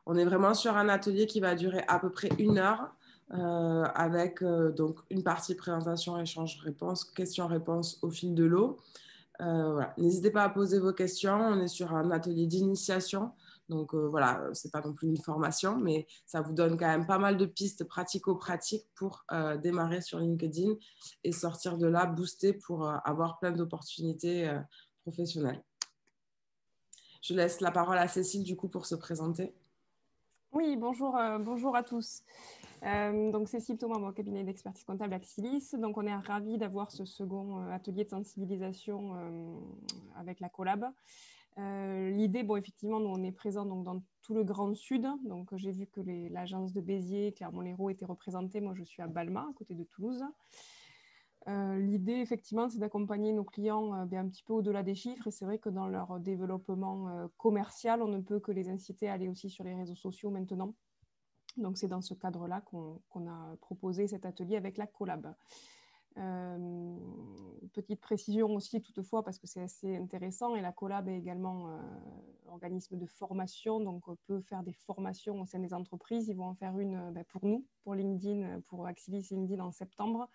On est vraiment sur un atelier qui va durer à peu près 1 heure avec donc une partie présentation, échange, réponse, questions-réponses au fil de l'eau. Voilà. N'hésitez pas à poser vos questions. On est sur un atelier d'initiation. Donc voilà, ce n'est pas non plus une formation, mais ça vous donne quand même pas mal de pistes pratico-pratiques pour démarrer sur LinkedIn et sortir de là boosté pour avoir plein d'opportunités professionnelles. Je laisse la parole à Cécile du coup pour se présenter. Oui, bonjour, bonjour à tous. Donc Cécile Thomas, mon cabinet d'expertise comptable Axilis. Donc on est ravis d'avoir ce second atelier de sensibilisation avec la collab. L'idée, bon effectivement, nous on est présent donc, dans tout le Grand Sud. Donc j'ai vu que l'agence de Béziers, Clermont-Lérault était représentée. Moi je suis à Balma, à côté de Toulouse. L'idée, effectivement, c'est d'accompagner nos clients un petit peu au-delà des chiffres. Et c'est vrai que dans leur développement commercial, on ne peut que les inciter à aller aussi sur les réseaux sociaux maintenant. Donc, c'est dans ce cadre-là qu'on a proposé cet atelier avec la collab. Petite précision aussi, toutefois, parce que c'est assez intéressant. Et la collab est également organisme de formation. Donc, on peut faire des formations au sein des entreprises. Ils vont en faire une pour nous, pour LinkedIn, pour Axilis LinkedIn en septembre.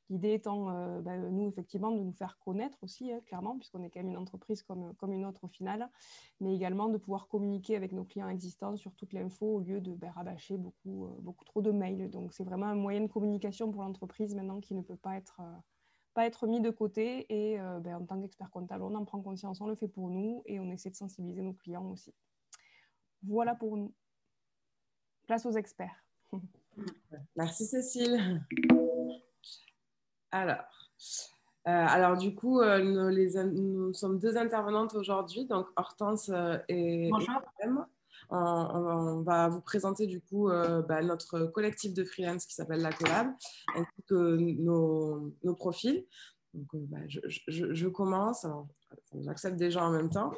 L'idée étant, nous, effectivement, de nous faire connaître aussi, clairement, puisqu'on est quand même une entreprise comme une autre au final, mais également de pouvoir communiquer avec nos clients existants sur toute l'info au lieu de rabâcher beaucoup trop de mails. Donc, c'est vraiment un moyen de communication pour l'entreprise maintenant qui ne peut pas être mis de côté. Et en tant qu'expert comptable, on en prend conscience, on le fait pour nous et on essaie de sensibiliser nos clients aussi. Voilà pour nous. Place aux experts. Merci Cécile. Alors du coup, nous sommes 2 intervenantes aujourd'hui, donc Hortense et Madame. On va vous présenter du coup notre collectif de freelance qui s'appelle La Collab, ainsi que nos profils. Donc, je commence, alors j'accepte des gens en même temps.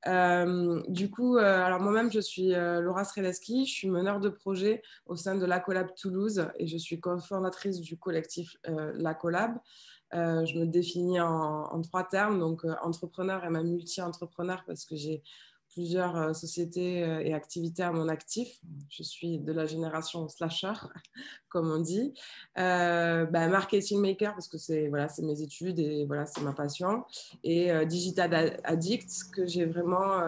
Alors moi-même, je suis Laura Streleski, je suis meneur de projet au sein de La Collab Toulouse et je suis cofondatrice du collectif La Collab. Je me définis en 3 termes, donc entrepreneur et même multi-entrepreneur parce que j'ai plusieurs sociétés et activités à mon actif. Je suis de la génération slasher, comme on dit. Marketing maker parce que c'est mes études et voilà, c'est ma passion. Et digital addict que j'ai vraiment,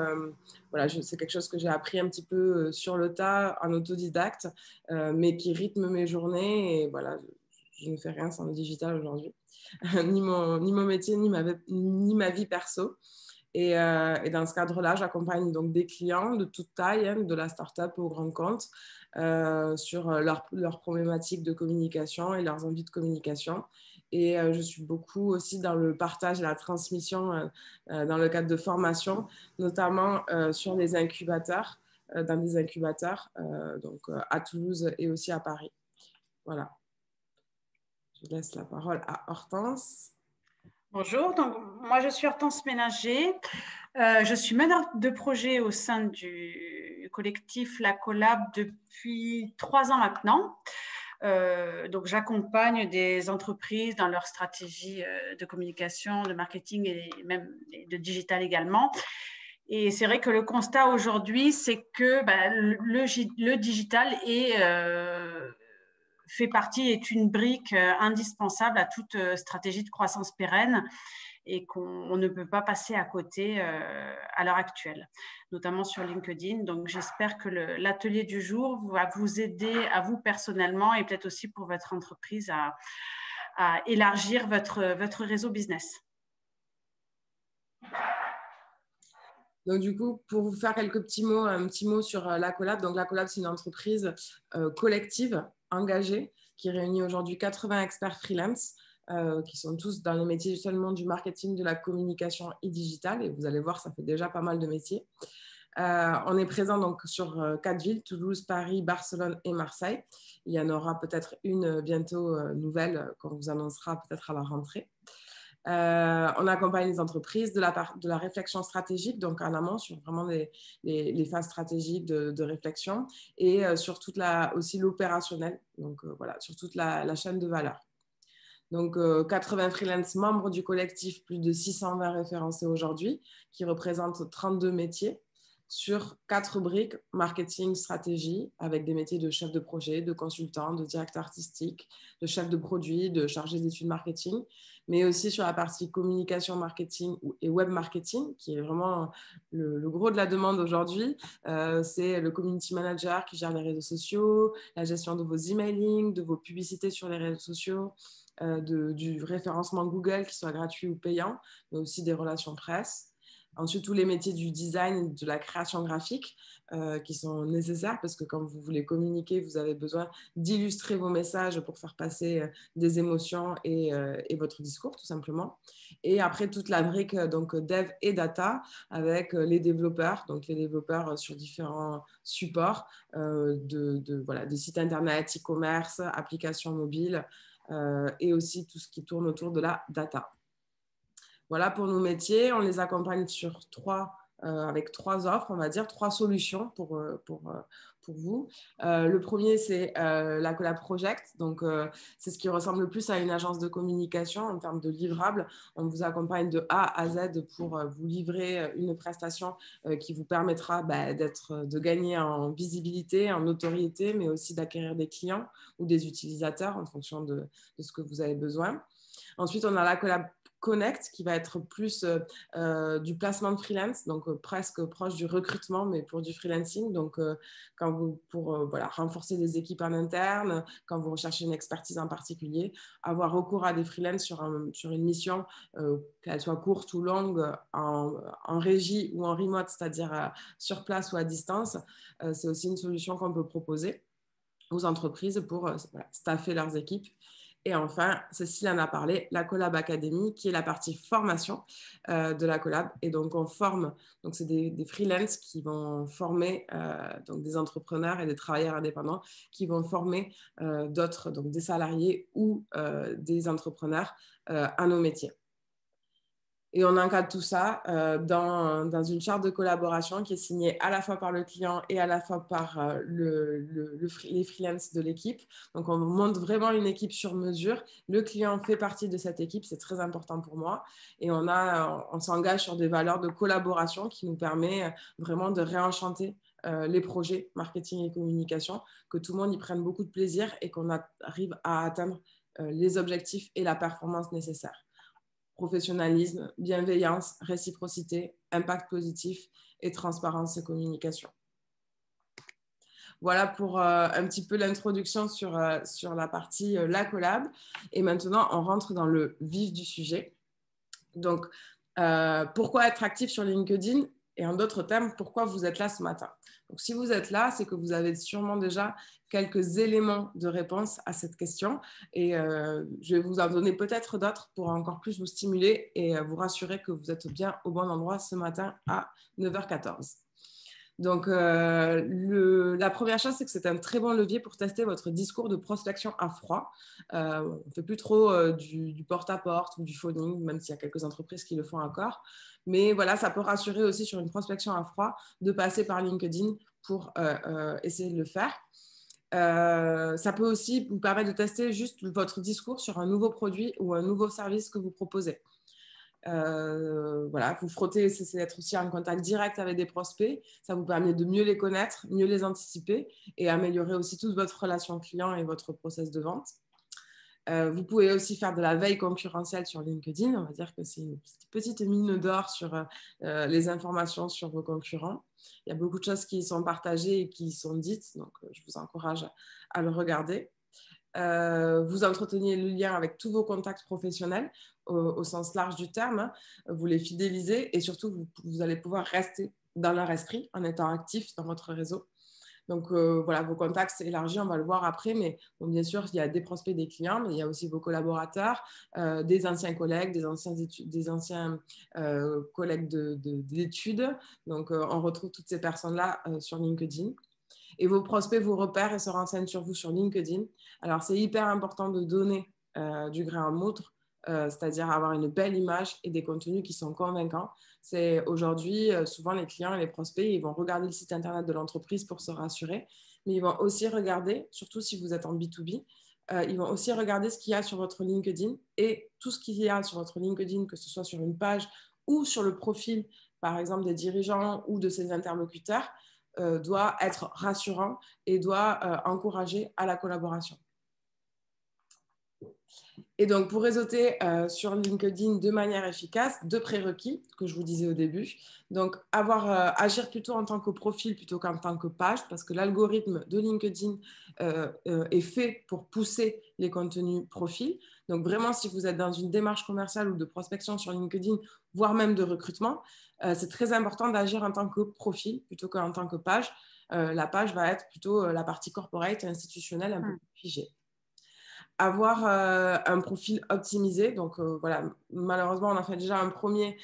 c'est quelque chose que j'ai appris un petit peu sur le tas, en autodidacte, mais qui rythme mes journées. Et voilà, je ne fais rien sans le digital aujourd'hui, ni mon métier, ni ma vie perso. Et dans ce cadre-là, j'accompagne donc des clients de toute taille, de la start-up au grand compte, sur leurs problématiques de communication et leurs envies de communication. Et je suis beaucoup aussi dans le partage et la transmission dans le cadre de formation, notamment sur les incubateurs, dans des incubateurs, à Toulouse et aussi à Paris. Voilà. Je laisse la parole à Hortense. Bonjour, donc moi je suis Hortense Ménager, je suis meneur de projet au sein du collectif La Collab depuis 3 ans maintenant. Donc j'accompagne des entreprises dans leur stratégie de communication, de marketing et même de digital également. Et c'est vrai que le constat aujourd'hui, c'est que le digital est une brique indispensable à toute stratégie de croissance pérenne et qu'on ne peut pas passer à côté à l'heure actuelle, notamment sur LinkedIn. Donc, j'espère que l'atelier du jour va vous aider à vous personnellement et peut-être aussi pour votre entreprise à élargir votre réseau business. Donc, du coup, pour vous faire quelques petits mots, un petit mot sur La Collab. Donc, La Collab, c'est une entreprise collective, engagée, qui réunit aujourd'hui 80 experts freelance, qui sont tous dans les métiers seulement du marketing, de la communication et digital. Et vous allez voir, ça fait déjà pas mal de métiers. On est présent donc sur 4 villes, Toulouse, Paris, Barcelone et Marseille. Il y en aura peut-être une bientôt nouvelle qu'on vous annoncera peut-être à la rentrée. On accompagne les entreprises de la réflexion stratégique, donc en amont sur vraiment les phases stratégiques de réflexion et sur aussi l'opérationnel, donc sur toute la chaîne de valeur. Donc 80 freelance membres du collectif, plus de 620 référencés aujourd'hui, qui représentent 32 métiers. sur 4 briques: marketing, stratégie, avec des métiers de chef de projet, de consultant, de directeur artistique, de chef de produit, de chargé d'études marketing, mais aussi sur la partie communication marketing et web marketing, qui est vraiment le gros de la demande aujourd'hui. C'est le community manager qui gère les réseaux sociaux, la gestion de vos emailing, de vos publicités sur les réseaux sociaux, du référencement Google, qui soit gratuit ou payant, mais aussi des relations presse. Ensuite, tous les métiers du design, de la création graphique qui sont nécessaires parce que quand vous voulez communiquer, vous avez besoin d'illustrer vos messages pour faire passer des émotions et votre discours, tout simplement. Et après, toute la brique donc dev et data avec les développeurs, donc les développeurs sur différents supports de sites internet, e-commerce, applications mobiles et aussi tout ce qui tourne autour de la data. Voilà pour nos métiers. On les accompagne sur avec 3 offres, on va dire, 3 solutions pour vous. Le premier, c'est la Collab Project. Donc, c'est ce qui ressemble le plus à une agence de communication en termes de livrables. On vous accompagne de A à Z pour vous livrer une prestation qui vous permettra de gagner en visibilité, en notoriété, mais aussi d'acquérir des clients ou des utilisateurs en fonction de ce que vous avez besoin. Ensuite, on a la Collab Connect qui va être plus du placement de freelance, donc presque proche du recrutement, mais pour du freelancing. Donc, pour renforcer des équipes en interne, quand vous recherchez une expertise en particulier, avoir recours à des freelances sur une mission, qu'elle soit courte ou longue, en régie ou en remote, c'est-à-dire sur place ou à distance, c'est aussi une solution qu'on peut proposer aux entreprises pour staffer leurs équipes. Et enfin, Cécile en a parlé, la Collab Academy, qui est la partie formation de la Collab. Et donc, on forme, donc c'est des freelances qui vont former donc des entrepreneurs et des travailleurs indépendants qui vont former d'autres, donc des salariés ou des entrepreneurs à nos métiers. Et on encadre tout ça dans une charte de collaboration qui est signée à la fois par le client et à la fois par les freelances de l'équipe. Donc, on monte vraiment une équipe sur mesure. Le client fait partie de cette équipe, c'est très important pour moi. Et on s'engage sur des valeurs de collaboration qui nous permet vraiment de réenchanter les projets marketing et communication, que tout le monde y prenne beaucoup de plaisir et qu'on arrive à atteindre les objectifs et la performance nécessaires. Professionnalisme, bienveillance, réciprocité, impact positif et transparence et communication. Voilà pour un petit peu l'introduction sur la partie la collab. Et maintenant, on rentre dans le vif du sujet. Donc, pourquoi être actif sur LinkedIn? Et en d'autres termes, pourquoi vous êtes là ce matin? Donc, si vous êtes là, c'est que vous avez sûrement déjà quelques éléments de réponse à cette question. Et je vais vous en donner peut-être d'autres pour encore plus vous stimuler et vous rassurer que vous êtes bien au bon endroit ce matin à 9h14. Donc, la première chose, c'est que c'est un très bon levier pour tester votre discours de prospection à froid. On ne fait plus trop du porte-à-porte ou du phoning, même s'il y a quelques entreprises qui le font encore. Mais voilà, ça peut rassurer aussi sur une prospection à froid de passer par LinkedIn pour essayer de le faire. Ça peut aussi vous permettre de tester juste votre discours sur un nouveau produit ou un nouveau service que vous proposez. Voilà, vous frottez, c'est d'être aussi en contact direct avec des prospects. Ça vous permet de mieux les connaître, mieux les anticiper et améliorer aussi toute votre relation client et votre process de vente. Vous pouvez aussi faire de la veille concurrentielle sur LinkedIn. On va dire que c'est une petite mine d'or sur les informations sur vos concurrents. Il y a beaucoup de choses qui sont partagées et qui sont dites, donc je vous encourage à le regarder. Vous entreteniez le lien avec tous vos contacts professionnels au sens large du terme, vous les fidélisez et surtout vous allez pouvoir rester dans leur esprit en étant actif dans votre réseau. Donc voilà, vos contacts s'élargissent, on va le voir après, mais bon, bien sûr, il y a des prospects, des clients, mais il y a aussi vos collaborateurs, des anciens collègues, des anciens collègues d'études. Donc on retrouve toutes ces personnes-là sur LinkedIn. Et vos prospects vous repèrent et se renseignent sur vous sur LinkedIn. Alors, c'est hyper important de donner du grain à moudre, c'est-à-dire avoir une belle image et des contenus qui sont convaincants. C'est aujourd'hui, souvent les clients et les prospects, ils vont regarder le site internet de l'entreprise pour se rassurer, mais ils vont aussi regarder, surtout si vous êtes en B2B, ils vont aussi regarder ce qu'il y a sur votre LinkedIn et tout ce qu'il y a sur votre LinkedIn, que ce soit sur une page ou sur le profil, par exemple, des dirigeants ou de ses interlocuteurs, doit être rassurant et doit encourager à la collaboration. Et donc, pour réseauter sur LinkedIn de manière efficace, 2 prérequis que je vous disais au début. Donc, agir plutôt en tant que profil plutôt qu'en tant que page, parce que l'algorithme de LinkedIn est fait pour pousser les contenus profils. Donc, vraiment, si vous êtes dans une démarche commerciale ou de prospection sur LinkedIn, voire même de recrutement, c'est très important d'agir en tant que profil plutôt qu'en tant que page. La page va être plutôt la partie corporate, institutionnelle, un peu plus figée. Avoir un profil optimisé. Donc, voilà, malheureusement, on a fait déjà un premier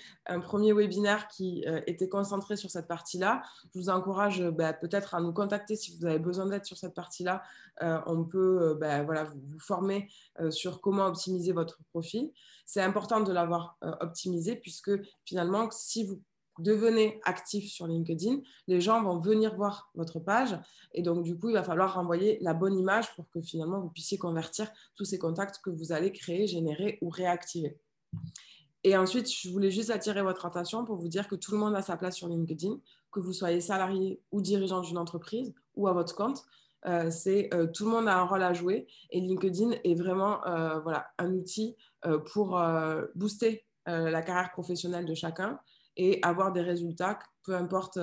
webinaire qui était concentré sur cette partie-là. Je vous encourage peut-être à nous contacter si vous avez besoin d'aide sur cette partie-là. On peut voilà, vous former sur comment optimiser votre profil. C'est important de l'avoir optimisé puisque finalement, si vous devenez actif sur LinkedIn, les gens vont venir voir votre page et donc du coup, il va falloir renvoyer la bonne image pour que finalement, vous puissiez convertir tous ces contacts que vous allez créer, générer ou réactiver. Et ensuite, je voulais juste attirer votre attention pour vous dire que tout le monde a sa place sur LinkedIn, que vous soyez salarié ou dirigeant d'une entreprise ou à votre compte. Tout le monde a un rôle à jouer et LinkedIn est vraiment voilà, un outil pour booster la carrière professionnelle de chacun et avoir des résultats, peu importe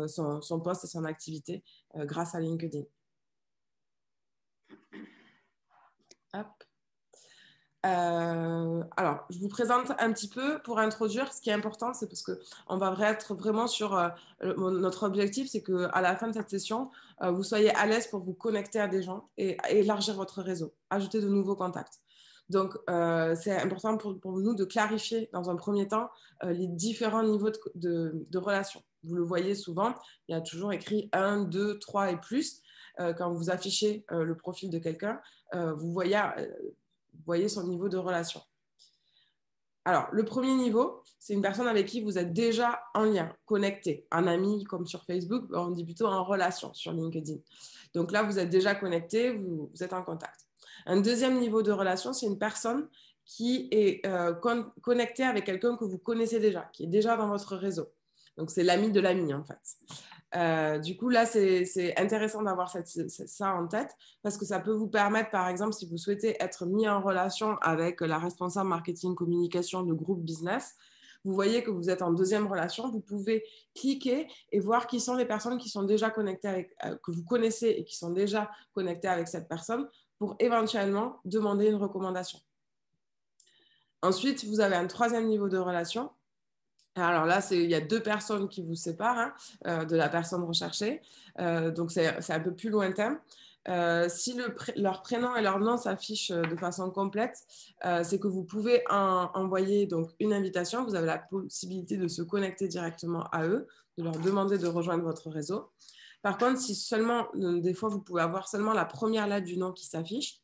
son poste et son activité, grâce à LinkedIn. Hop. Alors, je vous présente un petit peu pour introduire. Ce qui est important, c'est parce qu'on va être vraiment sur notre objectif, c'est qu'à la fin de cette session, vous soyez à l'aise pour vous connecter à des gens et élargir votre réseau, ajouter de nouveaux contacts. Donc, c'est important pour nous de clarifier dans un premier temps les différents niveaux de relations. Vous le voyez souvent, il y a toujours écrit 1, 2, 3 et plus. Quand vous affichez le profil de quelqu'un, vous voyez son niveau de relation. Alors, le premier niveau, c'est une personne avec qui vous êtes déjà en lien, connecté. Un ami comme sur Facebook, on dit plutôt en relation sur LinkedIn. Donc là, vous êtes déjà connecté, vous êtes en contact. Un deuxième niveau de relation, c'est une personne qui est connectée avec quelqu'un que vous connaissez déjà, qui est déjà dans votre réseau. Donc, c'est l'ami de l'ami, en fait. Du coup, là, c'est intéressant d'avoir ça en tête parce que ça peut vous permettre, par exemple, si vous souhaitez être mis en relation avec la responsable marketing communication de groupe business, vous voyez que vous êtes en deuxième relation, vous pouvez cliquer et voir qui sont les personnes qui sont déjà connectées avec, que vous connaissez et qui sont déjà connectées avec cette personne pour éventuellement demander une recommandation. Ensuite, vous avez un troisième niveau de relation. Alors là, il y a 2 personnes qui vous séparent de la personne recherchée. Donc, c'est un peu plus lointain. Si leur prénom et leur nom s'affichent de façon complète, c'est que vous pouvez envoyer donc, une invitation. Vous avez la possibilité de se connecter directement à eux, de leur demander de rejoindre votre réseau. Par contre, si seulement, des fois, vous pouvez avoir seulement la première lettre du nom qui s'affiche,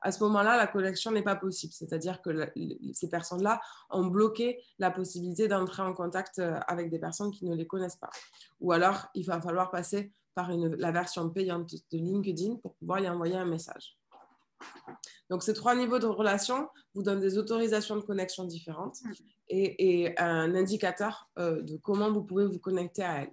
à ce moment-là, la connexion n'est pas possible. C'est-à-dire que ces personnes-là ont bloqué la possibilité d'entrer en contact avec des personnes qui ne les connaissent pas. Ou alors, il va falloir passer par la version payante de LinkedIn pour pouvoir y envoyer un message. Donc, ces 3 niveaux de relation vous donnent des autorisations de connexion différentes et un indicateur de comment vous pouvez vous connecter à elles.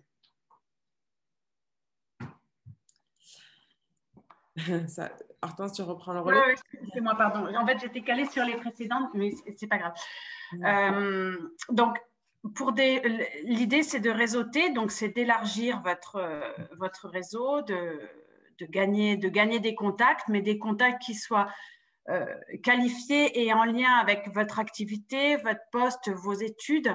Ça, Hortense, tu reprends le relais. Oui, c'est moi, pardon. En fait, j'étais calée sur les précédentes, mais c'est pas grave. Donc, l'idée, c'est de réseauter, donc c'est d'élargir votre réseau, de gagner des contacts, mais des contacts qui soient qualifiés et en lien avec votre activité, votre poste, vos études.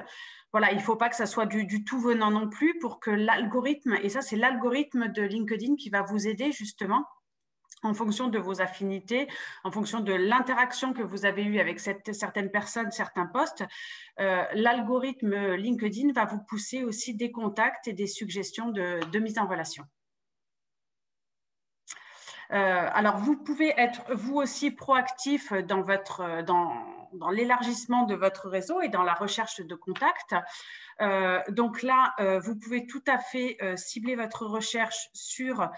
Voilà, il ne faut pas que ça soit du tout venant non plus pour que l'algorithme, et ça, c'est l'algorithme de LinkedIn qui va vous aider justement en fonction de vos affinités, en fonction de l'interaction que vous avez eue avec certaines personnes, certains postes, l'algorithme LinkedIn va vous pousser aussi des contacts et des suggestions de mise en relation. Alors, vous pouvez être vous aussi proactif dans l'élargissement de votre réseau et dans la recherche de contacts. Donc là, vous pouvez tout à fait cibler votre recherche sur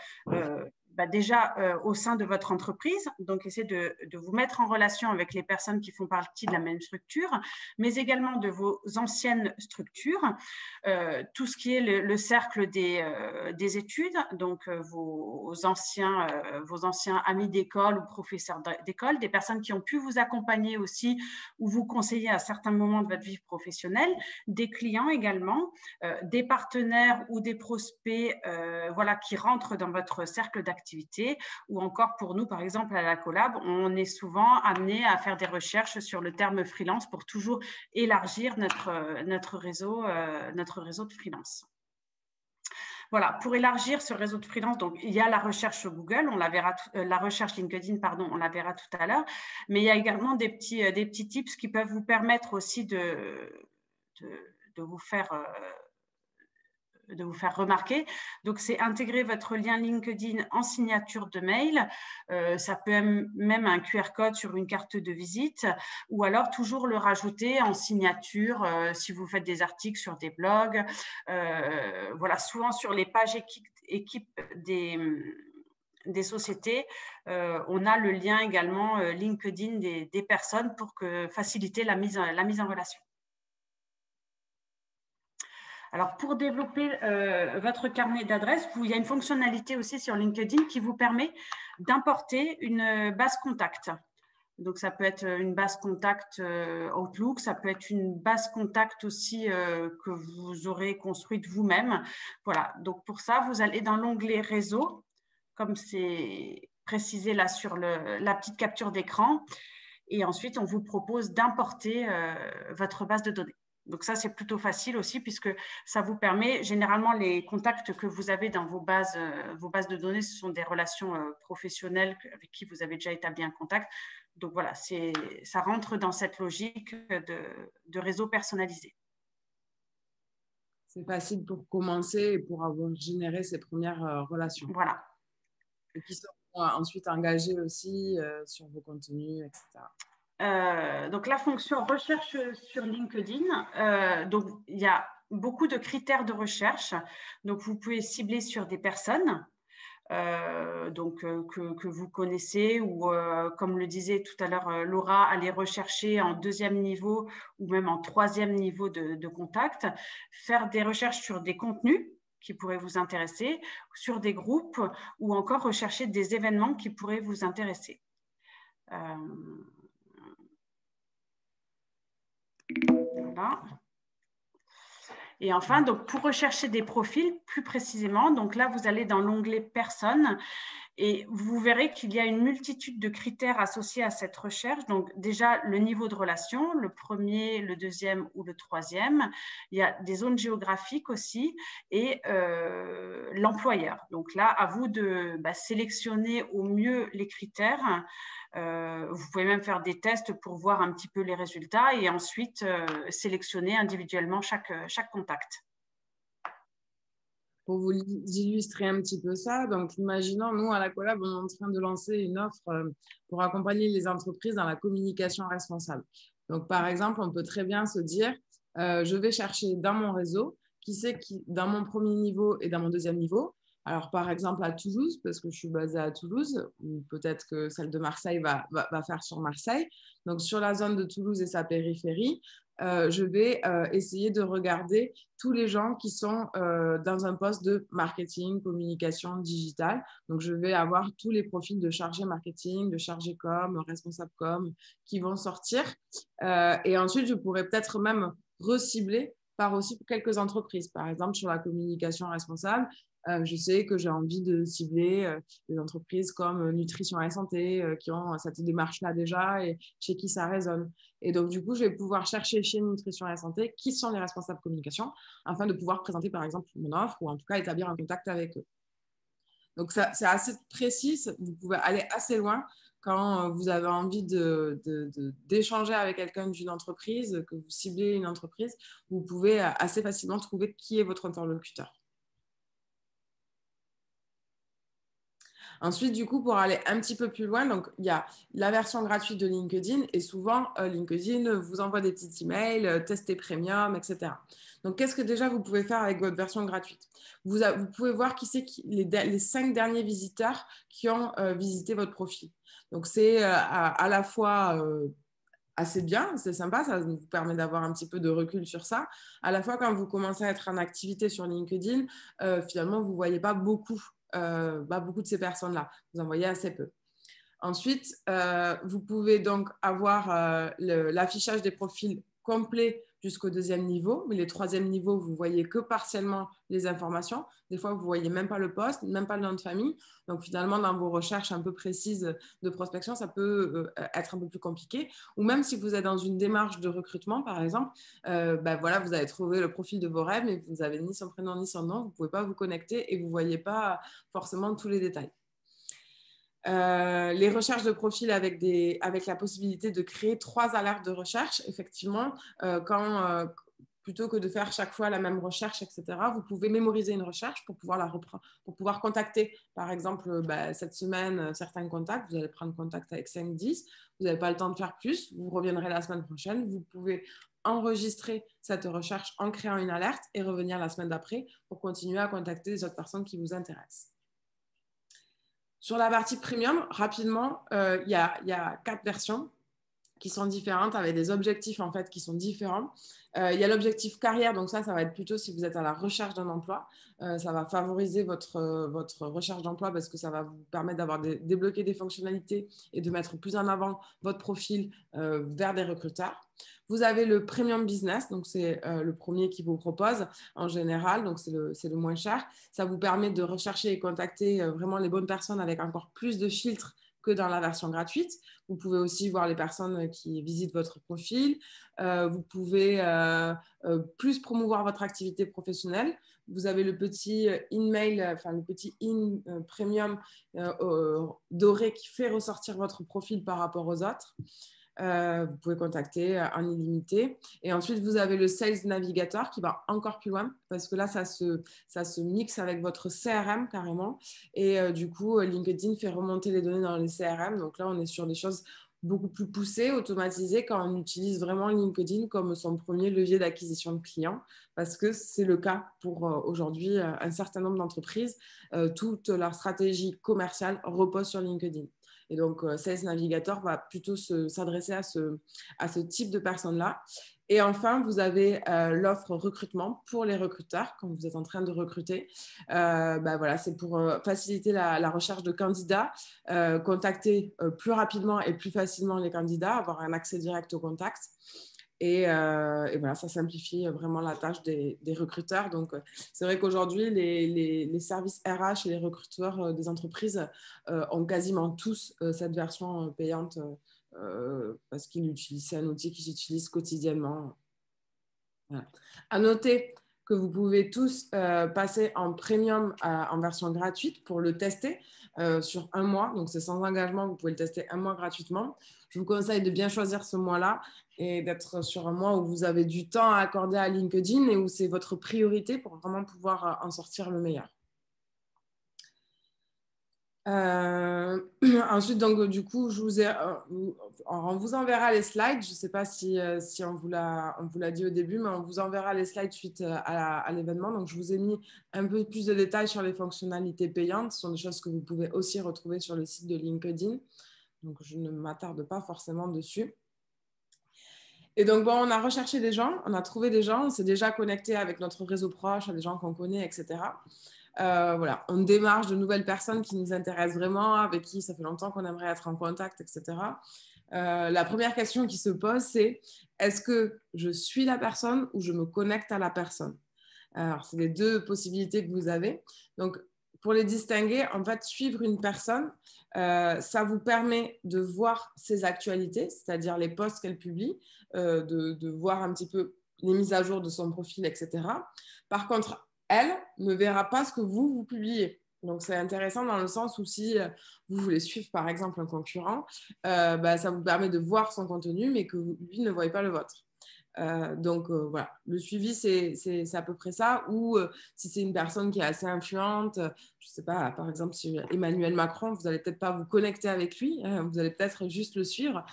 déjà au sein de votre entreprise, donc essayez de vous mettre en relation avec les personnes qui font partie de la même structure, mais également de vos anciennes structures, tout ce qui est le cercle des études, donc vos anciens amis d'école ou professeurs d'école, des personnes qui ont pu vous accompagner aussi ou vous conseiller à certains moments de votre vie professionnelle, des clients également, des partenaires ou des prospects voilà, qui rentrent dans votre cercle d'activité, ou encore pour nous, par exemple, à la Collab, on est souvent amené à faire des recherches sur le terme freelance pour toujours élargir notre réseau de freelance. Voilà, pour élargir ce réseau de freelance, donc il y a la recherche sur Google, on la verra, la recherche LinkedIn, pardon, on la verra tout à l'heure, mais il y a également des petits tips qui peuvent vous permettre aussi de vous faire remarquer. Donc, c'est intégrer votre lien LinkedIn en signature de mail. Ça peut même un QR code sur une carte de visite, ou alors toujours le rajouter en signature si vous faites des articles sur des blogs. Voilà, souvent sur les pages équipes des sociétés, on a le lien également LinkedIn des personnes pour faciliter la mise en relation. Alors, pour développer votre carnet d'adresses, il y a une fonctionnalité aussi sur LinkedIn qui vous permet d'importer une base contact. Donc, ça peut être une base contact Outlook, ça peut être une base contact aussi que vous aurez construite vous-même. Voilà, donc pour ça, vous allez dans l'onglet réseau, comme c'est précisé là sur la petite capture d'écran. Et ensuite, on vous propose d'importer votre base de données. Donc ça, c'est plutôt facile aussi puisque ça vous permet, généralement, les contacts que vous avez dans vos bases de données, ce sont des relations professionnelles avec qui vous avez déjà établi un contact. Donc voilà, ça rentre dans cette logique de réseau personnalisé. C'est facile pour commencer et pour avoir généré ses premières relations. Voilà. Et qui seront ensuite engagés aussi sur vos contenus, etc. Donc, la fonction recherche sur LinkedIn, donc il y a beaucoup de critères de recherche. Donc, vous pouvez cibler sur des personnes que vous connaissez ou, comme le disait tout à l'heure Laura, aller rechercher en 2e niveau ou même en 3e niveau de contact, faire des recherches sur des contenus qui pourraient vous intéresser, sur des groupes ou encore rechercher des événements qui pourraient vous intéresser. Voilà. Et enfin, donc, pour rechercher des profils plus précisément, donc là, vous allez dans l'onglet Personnes et vous verrez qu'il y a une multitude de critères associés à cette recherche. Donc, déjà, le niveau de relation, le 1er, le 2e ou le 3e. Il y a des zones géographiques aussi et l'employeur. Donc là, à vous de sélectionner au mieux les critères. Vous pouvez même faire des tests pour voir un petit peu les résultats et ensuite sélectionner individuellement chaque contact. Pour vous illustrer un petit peu ça, donc imaginons, nous, à la Collab, on est en train de lancer une offre pour accompagner les entreprises dans la communication responsable. Donc, par exemple, on peut très bien se dire, je vais chercher dans mon réseau, qui c'est qui, dans mon 1er niveau et dans mon 2e niveau. Alors, par exemple, à Toulouse, parce que je suis basée à Toulouse, ou peut-être que celle de Marseille va faire sur Marseille. Donc, sur la zone de Toulouse et sa périphérie, je vais essayer de regarder tous les gens qui sont dans un poste de marketing, communication digitale. Donc, je vais avoir tous les profils de chargé marketing, de chargé com, responsable com qui vont sortir. Et ensuite, je pourrais peut-être même recibler par aussi quelques entreprises. Par exemple, sur la communication responsable, je sais que j'ai envie de cibler des entreprises comme Nutrition et Santé qui ont cette démarche-là déjà et chez qui ça résonne. Et donc, du coup, je vais pouvoir chercher chez Nutrition et Santé qui sont les responsables communication afin de pouvoir présenter, par exemple, mon offre ou en tout cas établir un contact avec eux. Donc, c'est assez précis. Vous pouvez aller assez loin quand vous avez envie d'échanger avec quelqu'un d'une entreprise, que vous ciblez une entreprise, vous pouvez assez facilement trouver qui est votre interlocuteur. Ensuite, du coup, pour aller un petit peu plus loin, donc il y a la version gratuite de LinkedIn et souvent, LinkedIn vous envoie des petits emails, tester premium, etc. Donc, qu'est-ce que déjà vous pouvez faire avec votre version gratuite? Vous pouvez voir qui c'est les 5 derniers visiteurs qui ont visité votre profil. Donc, c'est à la fois assez bien, c'est sympa, ça vous permet d'avoir un petit peu de recul sur ça. À la fois, quand vous commencez à être en activité sur LinkedIn, finalement, vous ne voyez pas beaucoup de ces personnes-là. Vous en voyez assez peu. Ensuite, vous pouvez donc avoir l'affichage des profils complets jusqu'au 2e niveau, mais les 3e niveaux, vous ne voyez que partiellement les informations. Des fois, vous ne voyez même pas le poste, même pas le nom de famille. Donc, finalement, dans vos recherches un peu précises de prospection, ça peut être un peu plus compliqué. Ou même si vous êtes dans une démarche de recrutement, par exemple, voilà, vous avez trouvé le profil de vos rêves, mais vous n'avez ni son prénom ni son nom, vous ne pouvez pas vous connecter et vous ne voyez pas forcément tous les détails. Les recherches de profil avec la possibilité de créer 3 alertes de recherche, effectivement, plutôt que de faire chaque fois la même recherche, etc., vous pouvez mémoriser une recherche pour pouvoir contacter, par exemple, cette semaine, certains contacts. Vous allez prendre contact avec 5-10. Vous n'avez pas le temps de faire plus. Vous reviendrez la semaine prochaine. Vous pouvez enregistrer cette recherche en créant une alerte et revenir la semaine d'après pour continuer à contacter les autres personnes qui vous intéressent. Sur la partie premium, rapidement, il y a 4 versions qui sont différentes avec des objectifs en fait qui sont différents. Il y a l'objectif carrière, donc ça va être plutôt si vous êtes à la recherche d'un emploi. Ça va favoriser votre recherche d'emploi parce que ça va vous permettre d'avoir débloquer des fonctionnalités et de mettre plus en avant votre profil vers des recruteurs. Vous avez le Premium Business, donc c'est le premier qui vous propose en général, donc c'est le moins cher. Ça vous permet de rechercher et contacter vraiment les bonnes personnes avec encore plus de filtres que dans la version gratuite. Vous pouvez aussi voir les personnes qui visitent votre profil. Vous pouvez plus promouvoir votre activité professionnelle. Vous avez le petit in-mail, enfin le petit premium doré qui fait ressortir votre profil par rapport aux autres. Vous pouvez contacter en illimité. Et ensuite, vous avez le Sales Navigator qui va encore plus loin parce que là, ça se mixe avec votre CRM carrément. Et du coup, LinkedIn fait remonter les données dans les CRM. Donc là, on est sur des choses beaucoup plus poussées, automatisées, quand on utilise vraiment LinkedIn comme son premier levier d'acquisition de clients, parce que c'est le cas pour aujourd'hui un certain nombre d'entreprises. Toute leur stratégie commerciale repose sur LinkedIn. Et donc, Sales Navigator va plutôt s'adresser à ce type de personnes-là. Et enfin, vous avez l'offre recrutement pour les recruteurs quand vous êtes en train de recruter. Voilà, c'est pour faciliter la recherche de candidats, contacter plus rapidement et plus facilement les candidats, avoir un accès direct au contact. Et voilà, ça simplifie vraiment la tâche des recruteurs. Donc, c'est vrai qu'aujourd'hui, les services RH et les recruteurs des entreprises ont quasiment tous cette version payante parce qu'ils l'utilisent. C'est un outil qu'ils utilisent quotidiennement. Voilà. À noter que vous pouvez tous passer en premium en version gratuite pour le tester sur 1 mois. Donc, c'est sans engagement. Vous pouvez le tester 1 mois gratuitement. Je vous conseille de bien choisir ce mois-là et d'être sur un mois où vous avez du temps à accorder à LinkedIn et où c'est votre priorité pour vraiment pouvoir en sortir le meilleur. Ensuite, donc, du coup, on vous enverra les slides. Je ne sais pas si on vous l'a dit au début, mais on vous enverra les slides suite à l'événement. Donc, je vous ai mis un peu plus de détails sur les fonctionnalités payantes. Ce sont des choses que vous pouvez aussi retrouver sur le site de LinkedIn. Donc, je ne m'attarde pas forcément dessus. Et donc, bon, on a recherché des gens, on a trouvé des gens, on s'est déjà connecté avec notre réseau proche, à des gens qu'on connaît, etc. Voilà, on démarche de nouvelles personnes qui nous intéressent vraiment, avec qui ça fait longtemps qu'on aimerait être en contact, etc. La première question qui se pose, c'est est-ce que je suis la personne ou je me connecte à la personne? Alors, c'est les 2 possibilités que vous avez. Donc, pour les distinguer, en fait, suivre une personne, ça vous permet de voir ses actualités, c'est-à-dire les posts qu'elle publie, de voir un petit peu les mises à jour de son profil, etc. Par contre, elle ne verra pas ce que vous publiez. Donc, c'est intéressant dans le sens où si vous voulez suivre, par exemple, un concurrent, ça vous permet de voir son contenu, mais que lui ne voit pas le vôtre. Voilà, le suivi, c'est à peu près ça. Ou si c'est une personne qui est assez influente, je ne sais pas, par exemple, sur Emmanuel Macron, vous n'allez peut-être pas vous connecter avec lui, vous allez peut-être juste le suivre.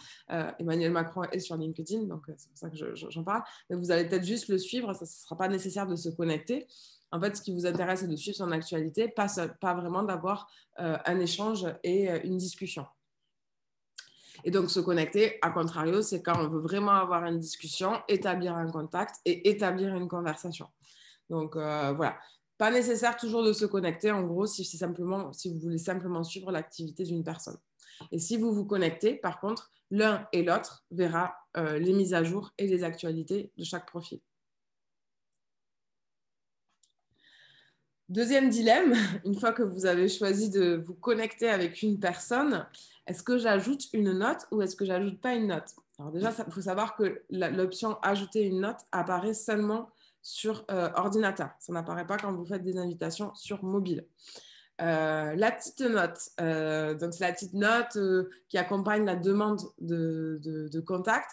Emmanuel Macron est sur LinkedIn, donc c'est pour ça que j'en parle. Mais vous allez peut-être juste le suivre, ça ne sera pas nécessaire de se connecter. En fait, ce qui vous intéresse, c'est de suivre son actualité, pas vraiment d'avoir un échange et une discussion. Et donc, se connecter, à contrario, c'est quand on veut vraiment avoir une discussion, établir un contact et établir une conversation. Donc, voilà. Pas nécessaire toujours de se connecter, en gros, si vous voulez simplement suivre l'activité d'une personne. Et si vous vous connectez, par contre, l'un et l'autre verra les mises à jour et les actualités de chaque profil. Deuxième dilemme, une fois que vous avez choisi de vous connecter avec une personne, est-ce que j'ajoute une note ou est-ce que j'ajoute pas une note? Alors déjà, il faut savoir que l'option ajouter une note apparaît seulement sur ordinateur. Ça n'apparaît pas quand vous faites des invitations sur mobile. La petite note, donc c'est la petite note qui accompagne la demande de contact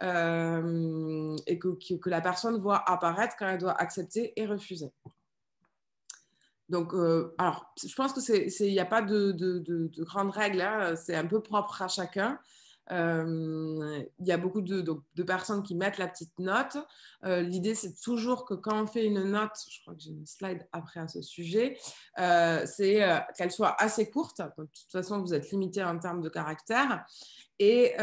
et que la personne voit apparaître quand elle doit accepter et refuser. Donc, alors, je pense qu'il n'y a pas de grandes règles, hein. C'est un peu propre à chacun. Il y a beaucoup de personnes qui mettent la petite note. L'idée, c'est toujours que quand on fait une note, je crois que j'ai une slide après à ce sujet, c'est qu'elle soit assez courte. Donc, de toute façon, vous êtes limité en termes de caractères. Et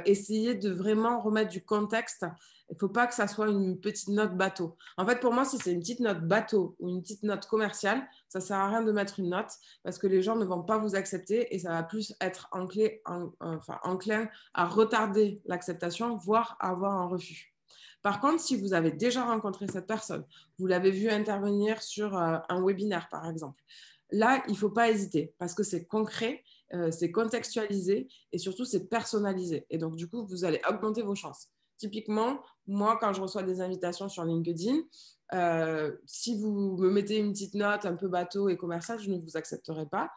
essayer de vraiment remettre du contexte. Il ne faut pas que ça soit une petite note bateau. En fait, pour moi, si c'est une petite note bateau ou une petite note commerciale, ça ne sert à rien de mettre une note parce que les gens ne vont pas vous accepter et ça va plus être enclin à retarder l'acceptation, voire à avoir un refus. Par contre, si vous avez déjà rencontré cette personne, vous l'avez vu intervenir sur un webinaire, par exemple, là, il ne faut pas hésiter parce que c'est concret, c'est contextualisé et surtout, c'est personnalisé. Et donc, du coup, vous allez augmenter vos chances. Typiquement, moi, quand je reçois des invitations sur LinkedIn, si vous me mettez une petite note un peu bateau et commerciale, je ne vous accepterai pas.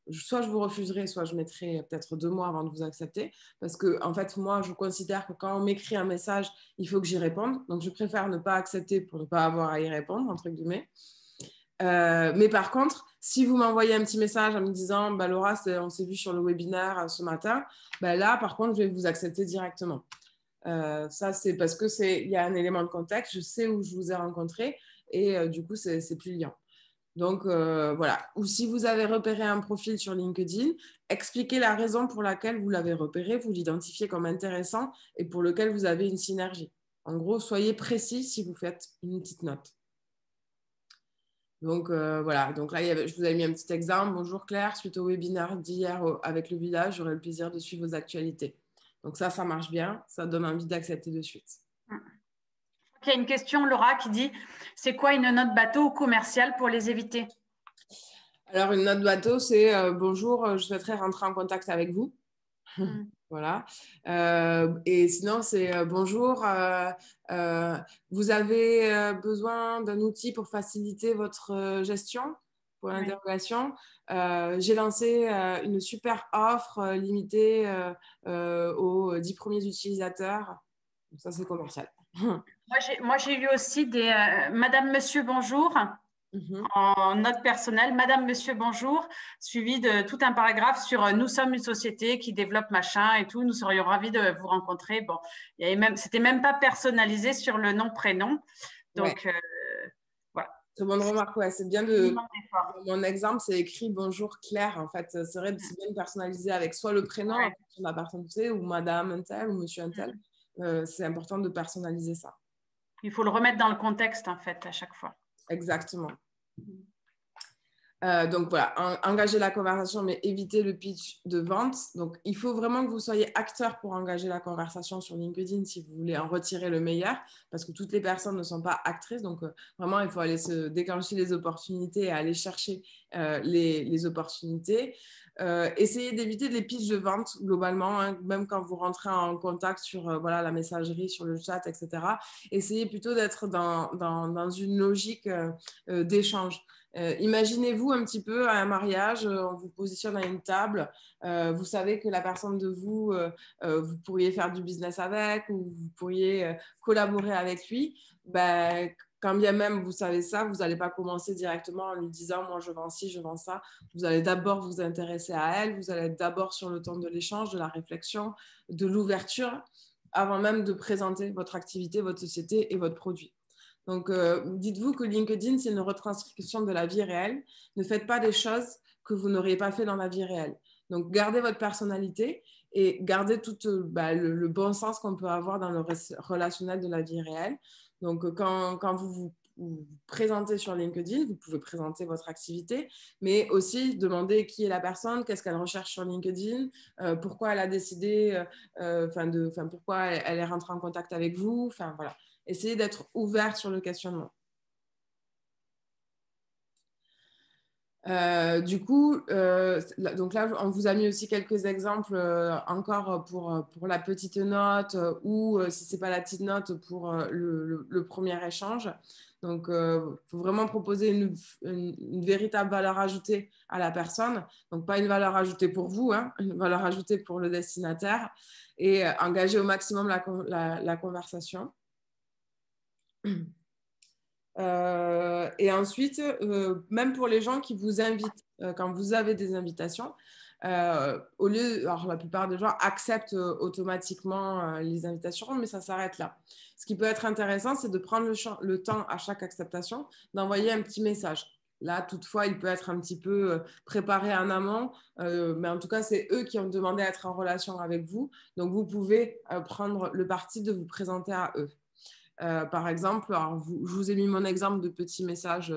Soit je vous refuserai, soit je mettrai peut-être 2 mois avant de vous accepter. Parce que, en fait, moi, je considère que quand on m'écrit un message, il faut que j'y réponde. Donc, je préfère ne pas accepter pour ne pas avoir à y répondre, entre guillemets. Mais par contre, si vous m'envoyez un petit message en me disant bah, Laura, on s'est vu sur le webinaire ce matin, bah, là, par contre, je vais vous accepter directement. Ça, c'est parce qu'il y a un élément de contexte, je sais où je vous ai rencontré et du coup, c'est plus liant. Donc, voilà. Ou si vous avez repéré un profil sur LinkedIn, expliquez la raison pour laquelle vous l'avez repéré, vous l'identifiez comme intéressant et pour lequel vous avez une synergie. En gros, soyez précis si vous faites une petite note. Donc, voilà. Donc là, je vous avais mis un petit exemple. Bonjour Claire, suite au webinaire d'hier avec le village, j'aurai le plaisir de suivre vos actualités. Donc ça marche bien. Ça donne envie d'accepter de suite. Il y a une question, Laura, qui dit « C'est quoi une note bateau ou commerciale pour les éviter ?» Alors, une note bateau, c'est bonjour, je souhaiterais rentrer en contact avec vous. Voilà. Et sinon, c'est bonjour, vous avez besoin d'un outil pour faciliter votre gestion? Pour l'interrogation. J'ai lancé une super offre limitée aux 10 premiers utilisateurs. Donc ça, c'est commercial. Moi, j'ai eu aussi des Madame, Monsieur, bonjour. En note personnelle, Madame, Monsieur, bonjour, suivi de tout un paragraphe sur nous sommes une société qui développe machin et tout, nous serions ravis de vous rencontrer. Bon, c'était même pas personnalisé sur le nom, prénom. Donc, voilà. Très bonne remarque, ouais, c'est bien de. Mon exemple, c'est écrit bonjour Claire. En fait, c'est vrai, c'est bien personnalisé avec soit le prénom, en fonction de la personne que c'est, ou Madame un tel, ou Monsieur un tel. C'est important de personnaliser ça. Il faut le remettre dans le contexte, en fait, à chaque fois. Exactement. Donc voilà, engager la conversation, mais éviter le pitch de vente. Donc, il faut vraiment que vous soyez acteur pour engager la conversation sur LinkedIn si vous voulez en retirer le meilleur, parce que toutes les personnes ne sont pas actrices. Donc, vraiment, il faut aller se déclencher les opportunités et aller chercher les opportunités. essayez d'éviter les pitchs de vente globalement, hein, même quand vous rentrez en contact sur voilà, la messagerie, sur le chat, etc. Essayez plutôt d'être dans une logique d'échange. Imaginez-vous un petit peu à un mariage, on vous positionne à une table, vous savez que la personne de vous, vous pourriez faire du business avec ou vous pourriez collaborer avec lui. Ben, quand bien même vous savez ça, vous n'allez pas commencer directement en lui disant moi je vends ci, je vends ça. Vous allez d'abord vous intéresser à elle, vous allez être d'abord sur le temps de l'échange, de la réflexion, de l'ouverture, avant même de présenter votre activité, votre société et votre produit. Donc, dites-vous que LinkedIn, c'est une retranscription de la vie réelle. Ne faites pas des choses que vous n'auriez pas fait dans la vie réelle. Donc, gardez votre personnalité et gardez tout le bon sens qu'on peut avoir dans le relationnel de la vie réelle. Donc, quand vous vous présentez sur LinkedIn, vous pouvez présenter votre activité, mais aussi demander qui est la personne, qu'est-ce qu'elle recherche sur LinkedIn, pourquoi elle a décidé, pourquoi elle est rentrée en contact avec vous. Enfin, voilà. Essayez d'être ouvert sur le questionnement. Du coup, donc là, on vous a mis aussi quelques exemples encore pour la petite note ou si ce n'est pas la petite note pour le premier échange. Donc, il faut vraiment proposer une véritable valeur ajoutée à la personne. Donc, pas une valeur ajoutée pour vous, hein, une valeur ajoutée pour le destinataire et engager au maximum la conversation. Et ensuite, même pour les gens qui vous invitent, quand vous avez des invitations, alors la plupart des gens acceptent automatiquement les invitations, mais ça s'arrête là. Ce qui peut être intéressant, c'est de prendre le temps à chaque acceptation d'envoyer un petit message. Là, toutefois, il peut être un petit peu préparé en amont, mais en tout cas, c'est eux qui ont demandé à être en relation avec vous. Donc, vous pouvez prendre le parti de vous présenter à eux. Par exemple, je vous ai mis mon exemple de petit message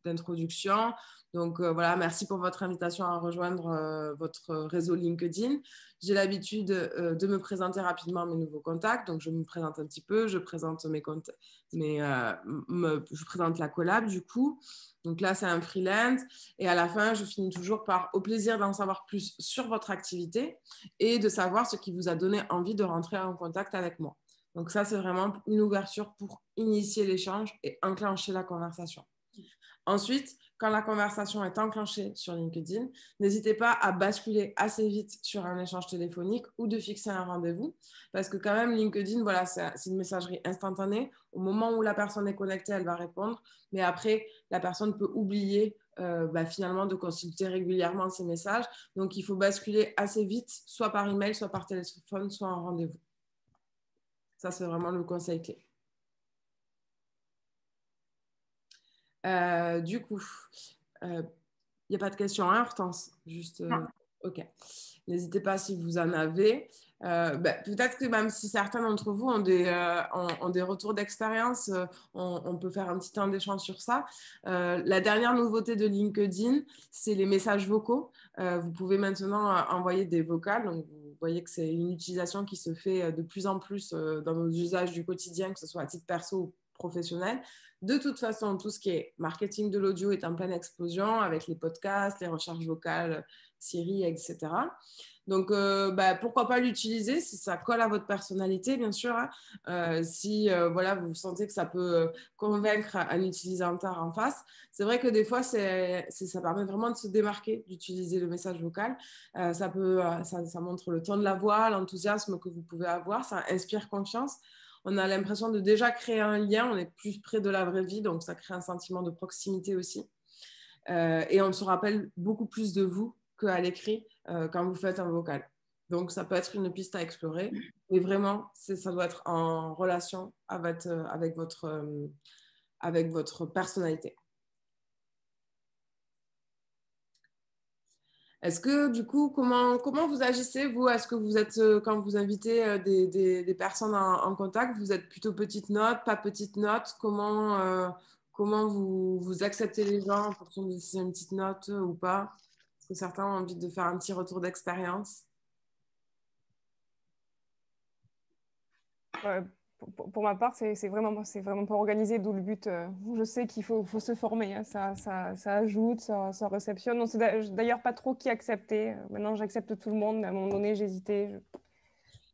d'introduction. Donc voilà, merci pour votre invitation à rejoindre votre réseau LinkedIn. J'ai l'habitude de me présenter rapidement mes nouveaux contacts. Donc je me présente un petit peu, je présente mes contacts, je présente la collab du coup. Donc là, c'est un freelance. Et à la fin, je finis toujours par au plaisir d'en savoir plus sur votre activité et de savoir ce qui vous a donné envie de rentrer en contact avec moi. Donc ça, c'est vraiment une ouverture pour initier l'échange et enclencher la conversation. Ensuite, quand la conversation est enclenchée sur LinkedIn, n'hésitez pas à basculer assez vite sur un échange téléphonique ou de fixer un rendez-vous parce que quand même, LinkedIn, voilà, c'est une messagerie instantanée. Au moment où la personne est connectée, elle va répondre. Mais après, la personne peut oublier finalement de consulter régulièrement ses messages. Donc, il faut basculer assez vite, soit par email, soit par téléphone, soit en rendez-vous. Ça, c'est vraiment le conseil clé. Du coup, il n'y a pas de questions, hein, Hortense? Juste, OK. N'hésitez pas si vous en avez. Peut-être que même si certains d'entre vous ont des retours d'expérience, on peut faire un petit temps d'échange sur ça. La dernière nouveauté de LinkedIn, c'est les messages vocaux. Vous pouvez maintenant envoyer des vocales. Donc, vous voyez que c'est une utilisation qui se fait de plus en plus dans nos usages du quotidien, que ce soit à titre perso ou professionnel. De toute façon, tout ce qui est marketing de l'audio est en pleine explosion avec les podcasts, les recherches vocales, Siri, etc. Donc, pourquoi pas l'utiliser si ça colle à votre personnalité, bien sûr. Hein. Si voilà, vous sentez que ça peut convaincre un utilisateur en face. C'est vrai que des fois, ça permet vraiment de se démarquer d'utiliser le message vocal. Ça montre le ton de la voix, l'enthousiasme que vous pouvez avoir. Ça inspire confiance. On a l'impression de déjà créer un lien. On est plus près de la vraie vie, donc ça crée un sentiment de proximité aussi. Et on se rappelle beaucoup plus de vous qu'à l'écrit quand vous faites un vocal. Donc, ça peut être une piste à explorer. Mais vraiment, ça doit être en relation avec votre personnalité. Est-ce que, du coup, comment vous agissez, vous? Est-ce que vous êtes, quand vous invitez des personnes en contact, vous êtes plutôt petite note, pas petite note? Comment vous acceptez les gens en fonction de si c'est une petite note ou pas? Est-ce que certains ont envie de faire un petit retour d'expérience? Pour ma part, c'est vraiment pas organisé, d'où le but. Je sais qu'il faut se former, hein. Ça ajoute, ça réceptionne. On sait d'ailleurs pas trop qui accepter. Maintenant, j'accepte tout le monde, mais à un moment donné, j'hésitais.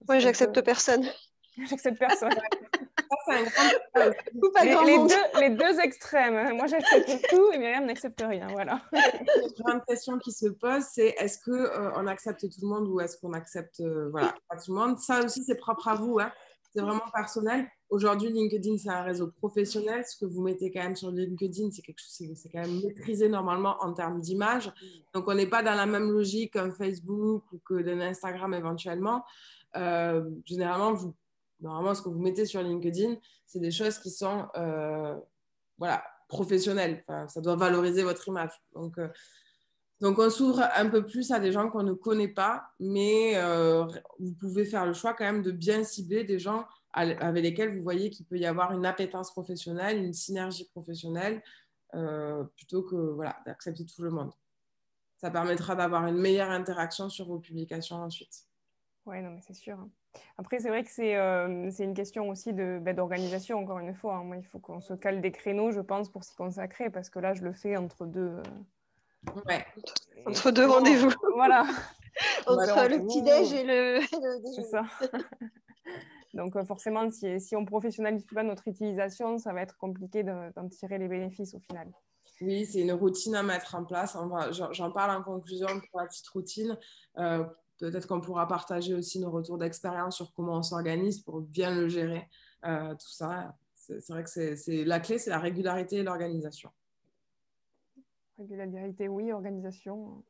Oui, j'accepte personne. J'accepte personne. Ça, c'est un grand... Ou pas grand monde. Les deux extrêmes, hein. Moi, j'accepte tout et Myriam n'accepte rien. Voilà. Une grande question qui se pose, c'est est-ce qu'on accepte tout le monde ou est-ce qu'on accepte voilà, pas tout le monde? Ça aussi, c'est propre à vous, hein. C'est vraiment personnel. Aujourd'hui, LinkedIn, c'est un réseau professionnel. Ce que vous mettez quand même sur LinkedIn, c'est quelque chose, c'est quand même maîtrisé normalement en termes d'image. Donc, on n'est pas dans la même logique qu'un Facebook ou que d'un Instagram éventuellement. Généralement, normalement, ce que vous mettez sur LinkedIn, c'est des choses qui sont voilà, professionnelles. Enfin, ça doit valoriser votre image. Donc, on s'ouvre un peu plus à des gens qu'on ne connaît pas, mais vous pouvez faire le choix quand même de bien cibler des gens avec lesquels vous voyez qu'il peut y avoir une appétence professionnelle, une synergie professionnelle, plutôt que voilà, d'accepter tout le monde. Ça permettra d'avoir une meilleure interaction sur vos publications ensuite. Oui, non, mais c'est sûr. Après, c'est vrai que c'est une question aussi d'organisation, encore une fois, hein. Moi, il faut qu'on se cale des créneaux, je pense, pour s'y consacrer, parce que là, je le fais entre deux... Ouais. Entre deux rendez-vous. Voilà. Entre le petit-déj et le déjeuner. C'est ça. Donc, forcément, si on professionnalise pas notre utilisation, ça va être compliqué d'en tirer les bénéfices au final. Oui, c'est une routine à mettre en place. J'en parle en conclusion pour la petite routine. Peut-être qu'on pourra partager aussi nos retours d'expérience sur comment on s'organise pour bien le gérer. Tout ça, c'est vrai que la clé, c'est la régularité et l'organisation. Régularité, oui. Organisation,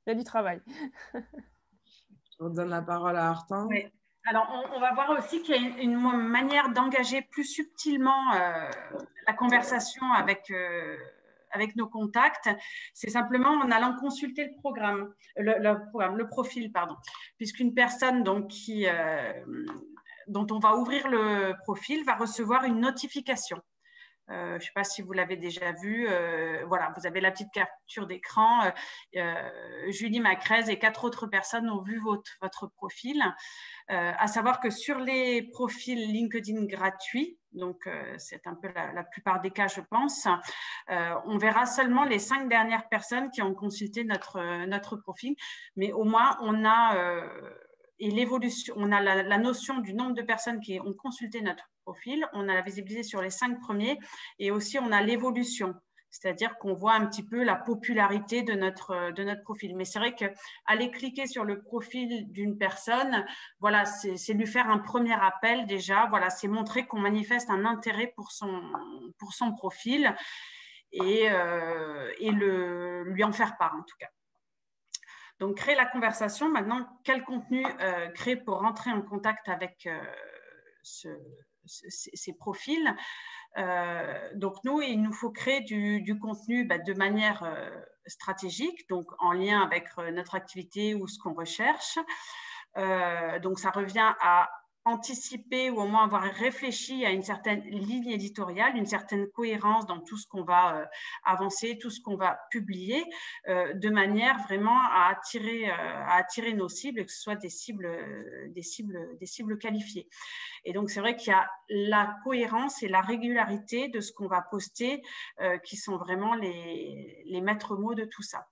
il y a du travail. Je redonne la parole à Artan. Oui. Alors, on va voir aussi qu'il y a une manière d'engager plus subtilement la conversation avec nos contacts. C'est simplement en allant consulter le profil, pardon. Puisqu'une personne donc, dont on va ouvrir le profil va recevoir une notification. Je ne sais pas si vous l'avez déjà vu. Voilà, vous avez la petite capture d'écran. Julie Macrez et 4 autres personnes ont vu votre profil. À savoir que sur les profils LinkedIn gratuits, donc c'est un peu la plupart des cas, je pense, on verra seulement les 5 dernières personnes qui ont consulté notre profil, mais au moins on a et l'évolution, on a la notion du nombre de personnes qui ont consulté notre profil, on a la visibilité sur les 5 premiers et aussi on a l'évolution. C'est-à-dire qu'on voit un petit peu la popularité de notre profil. Mais c'est vrai qu'aller cliquer sur le profil d'une personne, voilà, c'est lui faire un premier appel déjà. Voilà, c'est montrer qu'on manifeste un intérêt pour son profil et lui en faire part en tout cas. Donc, créer la conversation. Maintenant, quel contenu créer pour rentrer en contact avec ces profils? Donc, nous, il nous faut créer du contenu de manière stratégique, donc en lien avec notre activité ou ce qu'on recherche. Donc, ça revient à anticiper ou au moins avoir réfléchi à une certaine ligne éditoriale, une certaine cohérence dans tout ce qu'on va avancer, tout ce qu'on va publier, de manière vraiment à attirer nos cibles, que ce soit des cibles qualifiées. Et donc, c'est vrai qu'il y a la cohérence et la régularité de ce qu'on va poster qui sont vraiment les maîtres mots de tout ça.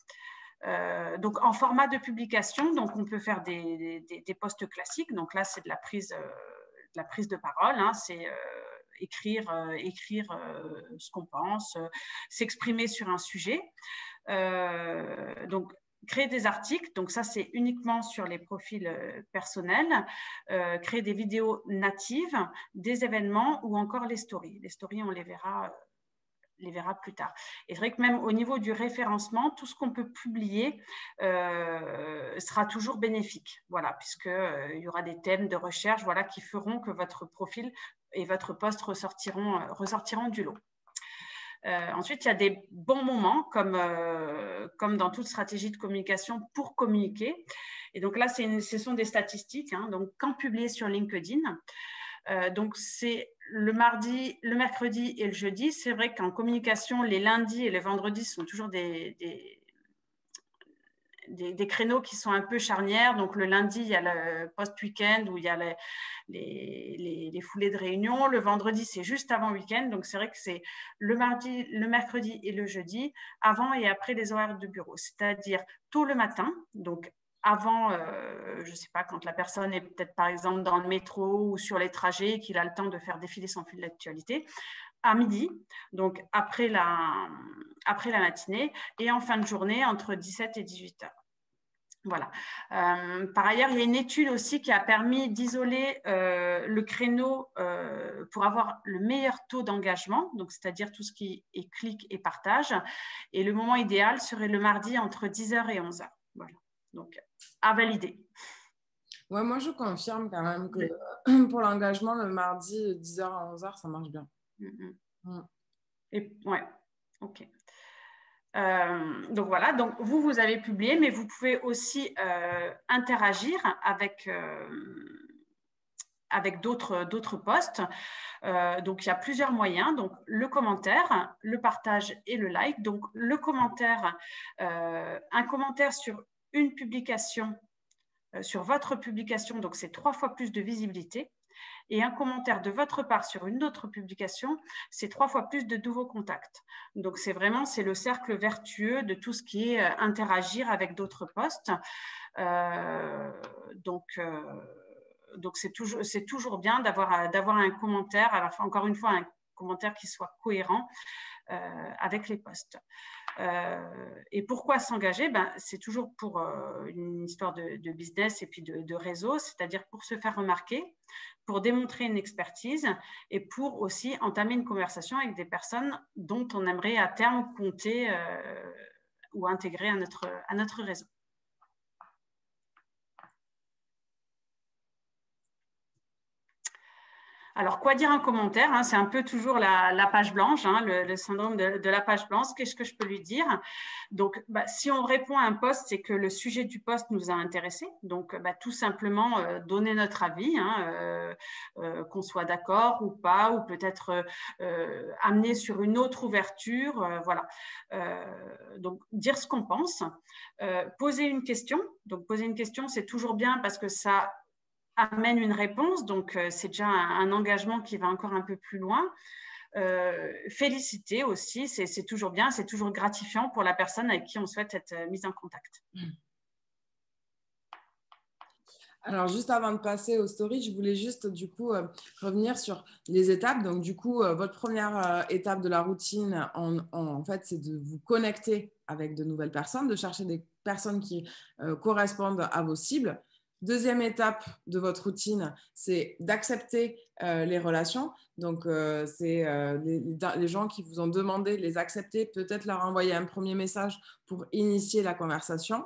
Donc, en format de publication, donc on peut faire des posts classiques. Donc là, c'est de la prise de parole, hein, c'est écrire ce qu'on pense, s'exprimer sur un sujet. Donc, créer des articles, donc ça c'est uniquement sur les profils personnels, créer des vidéos natives, des événements ou encore les stories. Les stories, on les verra plus tard. Et c'est vrai que même au niveau du référencement, tout ce qu'on peut publier sera toujours bénéfique, voilà, puisqu'il y aura des thèmes de recherche, voilà, qui feront que votre profil et votre post ressortiront du lot. Ensuite, il y a des bons moments, comme dans toute stratégie de communication, pour communiquer. Et donc là, ce sont des statistiques. Hein, donc, quand publier sur LinkedIn, donc c'est le mardi, le mercredi et le jeudi. C'est vrai qu'en communication, les lundis et les vendredis sont toujours des des créneaux qui sont un peu charnières. Donc, le lundi, il y a le post-week-end où il y a les foulées de réunion. Le vendredi, c'est juste avant le week-end. Donc, c'est vrai que c'est le mardi, le mercredi et le jeudi, avant et après les horaires de bureau. C'est-à-dire tôt le matin, donc avant, je ne sais pas, quand la personne est peut-être par exemple dans le métro ou sur les trajets, qu'il a le temps de faire défiler son fil d'actualité, à midi, donc après la matinée, et en fin de journée entre 17 et 18 heures. Voilà. Par ailleurs, il y a une étude aussi qui a permis d'isoler le créneau pour avoir le meilleur taux d'engagement, donc c'est-à-dire tout ce qui est clic et partage. Et le moment idéal serait le mardi entre 10h et 11h. Voilà. Donc, à valider. Ouais, moi, je confirme quand même que pour l'engagement, le mardi, 10h à 11h, ça marche bien. Et, ouais, ok. Donc voilà, donc vous avez publié, mais vous pouvez aussi interagir avec d'autres posts. Donc, il y a plusieurs moyens. Donc, le commentaire, le partage et le like. Donc, le commentaire, un commentaire sur une publication, sur votre publication, donc c'est 3 fois plus de visibilité. Et un commentaire de votre part sur une autre publication, c'est 3 fois plus de nouveaux contacts. Donc, c'est le cercle vertueux de tout ce qui est interagir avec d'autres posts. Donc, c'est toujours bien d'avoir un commentaire, à la fin, encore une fois, un commentaire qui soit cohérent avec les posts. Et pourquoi s'engager? C'est toujours pour une histoire de business et puis de réseau, c'est-à-dire pour se faire remarquer, pour démontrer une expertise et pour aussi entamer une conversation avec des personnes dont on aimerait à terme compter ou intégrer à notre réseau. Alors, quoi dire un commentaire, hein? C'est un peu toujours la page blanche, hein, le syndrome de la page blanche. Qu'est-ce que je peux lui dire? Donc, si on répond à un post, c'est que le sujet du post nous a intéressés. Donc, tout simplement donner notre avis, hein, qu'on soit d'accord ou pas, ou peut-être amener sur une autre ouverture. Voilà. Donc, dire ce qu'on pense. Poser une question. Donc, poser une question, c'est toujours bien parce que ça amène une réponse, donc c'est déjà un engagement qui va encore un peu plus loin. Féliciter aussi, c'est toujours bien, c'est toujours gratifiant pour la personne avec qui on souhaite être mise en contact. Alors, juste avant de passer aux stories, je voulais juste du coup revenir sur les étapes. Donc, du coup, votre première étape de la routine, en fait, c'est de vous connecter avec de nouvelles personnes, de chercher des personnes qui correspondent à vos cibles. Deuxième étape de votre routine, c'est d'accepter les relations. Donc, c'est les gens qui vous ont demandé de les accepter, peut-être leur envoyer un premier message pour initier la conversation.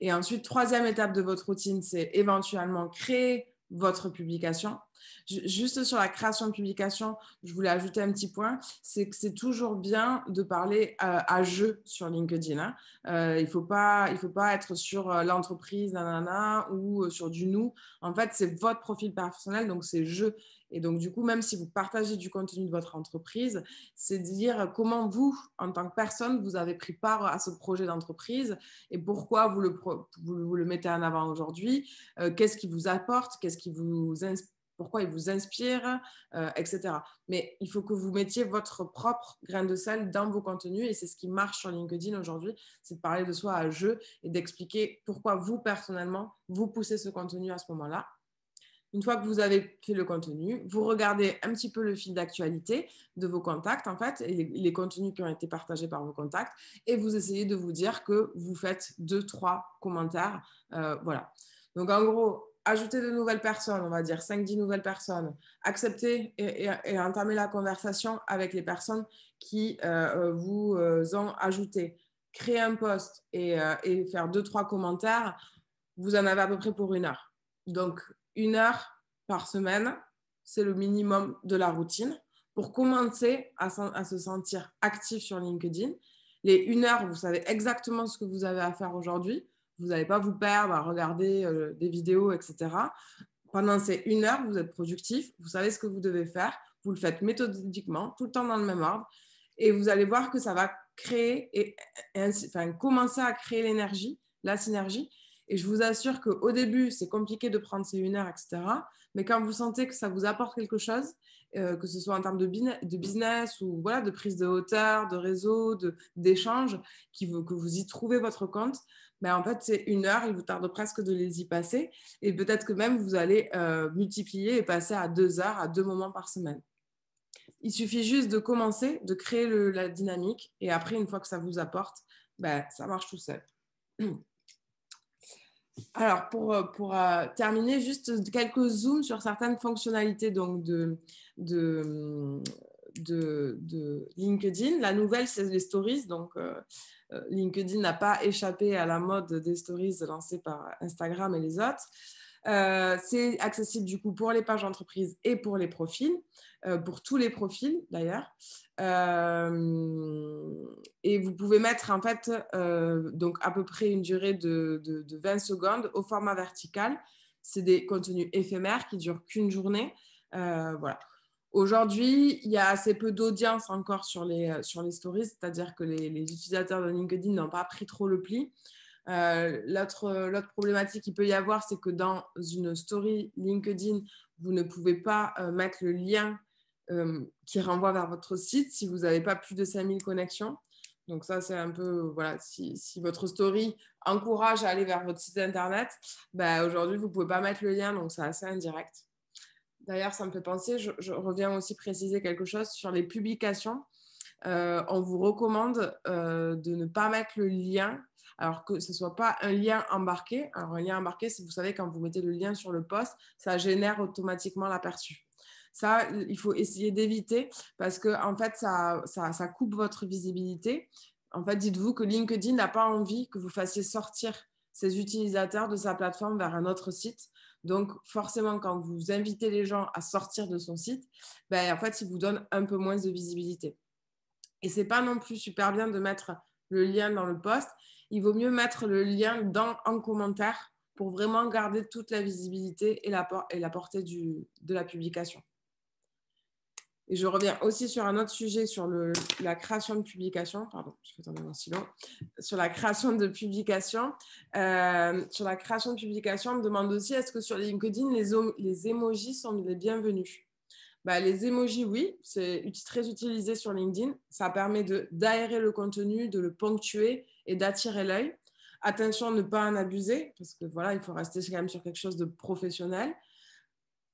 Et ensuite, troisième étape de votre routine, c'est éventuellement créer votre publication. Juste sur la création de publication, je voulais ajouter un petit point, c'est que c'est toujours bien de parler à jeu sur LinkedIn. Hein. Il faut pas être sur l'entreprise, nanana, ou sur du nous. En fait, c'est votre profil personnel, donc c'est je. Et donc, du coup, même si vous partagez du contenu de votre entreprise, c'est de dire comment vous, en tant que personne, vous avez pris part à ce projet d'entreprise et pourquoi vous le mettez en avant aujourd'hui, qu'est-ce qui vous apporte, pourquoi il vous inspire, etc. Mais il faut que vous mettiez votre propre grain de sel dans vos contenus et c'est ce qui marche sur LinkedIn aujourd'hui, c'est de parler de soi à jeu et d'expliquer pourquoi vous, personnellement, vous poussez ce contenu à ce moment-là. Une fois que vous avez fait le contenu, vous regardez un petit peu le fil d'actualité de vos contacts, en fait, et les contenus qui ont été partagés par vos contacts, et vous essayez de vous dire que vous faites 2-3 commentaires. Voilà. Donc, en gros, ajouter de nouvelles personnes, on va dire 5-10 nouvelles personnes, accepter et entamer la conversation avec les personnes qui vous ont ajouté, créer un post et faire 2-3 commentaires, vous en avez à peu près pour 1 heure. Donc, 1 heure par semaine, c'est le minimum de la routine pour commencer à se sentir actif sur LinkedIn. Les 1 heure, vous savez exactement ce que vous avez à faire aujourd'hui. Vous n'allez pas vous perdre à regarder des vidéos, etc. Pendant ces 1 heure, vous êtes productif, vous savez ce que vous devez faire, vous le faites méthodiquement, tout le temps dans le même ordre, et vous allez voir que ça va créer commencer à créer l'énergie la synergie. Et je vous assure qu'au début, c'est compliqué de prendre ces 1 heure, etc. Mais quand vous sentez que ça vous apporte quelque chose, que ce soit en termes de business ou voilà, de prise de hauteur, de réseau, d'échange, que vous y trouvez votre compte, ben, en fait, c'est 1 heure, il vous tarde presque de les y passer. Et peut-être que même vous allez multiplier et passer à 2 heures, à 2 moments par semaine. Il suffit juste de commencer, de créer la dynamique. Et après, une fois que ça vous apporte, ben, ça marche tout seul. Alors, pour terminer, juste quelques zooms sur certaines fonctionnalités donc, de LinkedIn. La nouvelle, c'est les stories. Donc, LinkedIn n'a pas échappé à la mode des stories lancées par Instagram et les autres. C'est accessible du coup pour les pages d'entreprise et pour les profils, pour tous les profils d'ailleurs. Et vous pouvez mettre en fait donc à peu près une durée de 20 secondes au format vertical. C'est des contenus éphémères qui durent qu'une journée. Voilà. Aujourd'hui, il y a assez peu d'audience encore sur les stories, c'est-à-dire que les utilisateurs de LinkedIn n'ont pas pris trop le pli. L'autre problématique qu'il peut y avoir, c'est que dans une story LinkedIn, vous ne pouvez pas mettre le lien qui renvoie vers votre site si vous n'avez pas plus de 5000 connexions. Donc ça, c'est un peu, voilà, si votre story encourage à aller vers votre site internet, bah, aujourd'hui, vous ne pouvez pas mettre le lien, donc c'est assez indirect. D'ailleurs, ça me fait penser, je reviens aussi préciser quelque chose sur les publications. On vous recommande de ne pas mettre le lien, alors que ce ne soit pas un lien embarqué. Alors, un lien embarqué, c'est, vous savez, quand vous mettez le lien sur le post, ça génère automatiquement l'aperçu. Ça, il faut essayer d'éviter parce que, en fait, ça coupe votre visibilité. En fait, dites-vous que LinkedIn n'a pas envie que vous fassiez sortir ses utilisateurs de sa plateforme vers un autre site. Donc, forcément, quand vous invitez les gens à sortir de son site, ben, en fait, il vous donne un peu moins de visibilité. Et ce n'est pas non plus super bien de mettre le lien dans le post. Il vaut mieux mettre le lien en commentaire pour vraiment garder toute la visibilité et la portée de la publication. Et je reviens aussi sur un autre sujet, sur la création de publications. Pardon, je vais tomber mon stylo. Sur la création de publications. Sur la création de publications, on me demande aussi, est-ce que sur LinkedIn, les emojis sont les bienvenus? Bah, les emojis, oui, c'est très utilisé sur LinkedIn. Ça permet d'aérer le contenu, de le ponctuer et d'attirer l'œil. Attention à ne pas en abuser, parce que voilà, il faut rester quand même sur quelque chose de professionnel.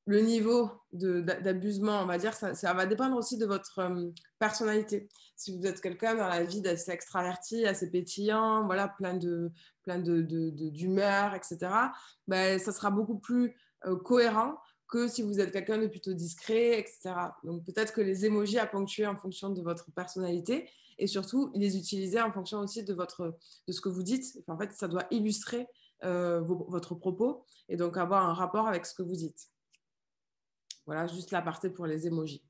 Le niveau d'abusement, on va dire, ça va dépendre aussi de votre personnalité. Si vous êtes quelqu'un dans la vie d'assez extraverti, assez pétillant, voilà, plein d'humeur, etc., ben, ça sera beaucoup plus cohérent que si vous êtes quelqu'un de plutôt discret, etc. Donc peut-être que les emojis à ponctuer en fonction de votre personnalité et surtout les utiliser en fonction aussi de ce que vous dites. En fait, ça doit illustrer votre propos et donc avoir un rapport avec ce que vous dites. Voilà, juste l'aparté pour les emojis.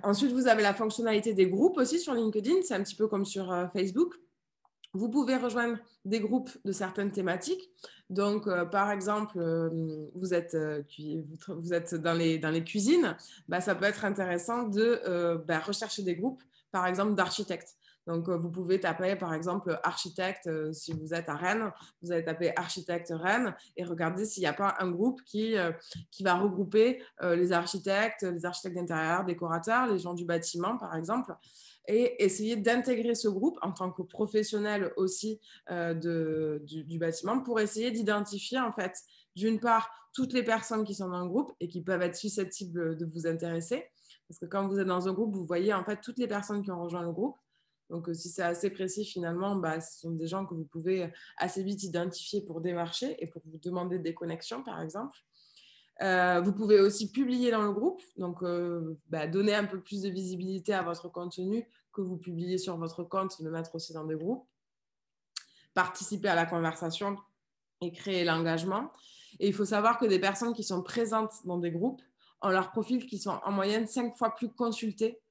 Ensuite, vous avez la fonctionnalité des groupes aussi sur LinkedIn. C'est un petit peu comme sur Facebook. Vous pouvez rejoindre des groupes de certaines thématiques. Donc, par exemple, vous êtes dans les cuisines. Bah, ça peut être intéressant de rechercher des groupes, par exemple, d'architectes. Donc, vous pouvez taper, par exemple, architecte, si vous êtes à Rennes, vous allez taper architecte Rennes et regarder s'il n'y a pas un groupe qui va regrouper les architectes d'intérieur, décorateurs, les gens du bâtiment, par exemple, et essayer d'intégrer ce groupe en tant que professionnel aussi du bâtiment pour essayer d'identifier, en fait, d'une part, toutes les personnes qui sont dans le groupe et qui peuvent être susceptibles de vous intéresser. Parce que quand vous êtes dans un groupe, vous voyez, en fait, toutes les personnes qui ont rejoint le groupe. Donc, si c'est assez précis, finalement, bah, ce sont des gens que vous pouvez assez vite identifier pour démarcher et pour vous demander des connexions, par exemple. Vous pouvez aussi publier dans le groupe, donc donner un peu plus de visibilité à votre contenu que vous publiez sur votre compte, le mettre aussi dans des groupes. Participer à la conversation et créer l'engagement. Et il faut savoir que des personnes qui sont présentes dans des groupes ont leurs profils qui sont en moyenne 5 fois plus consultés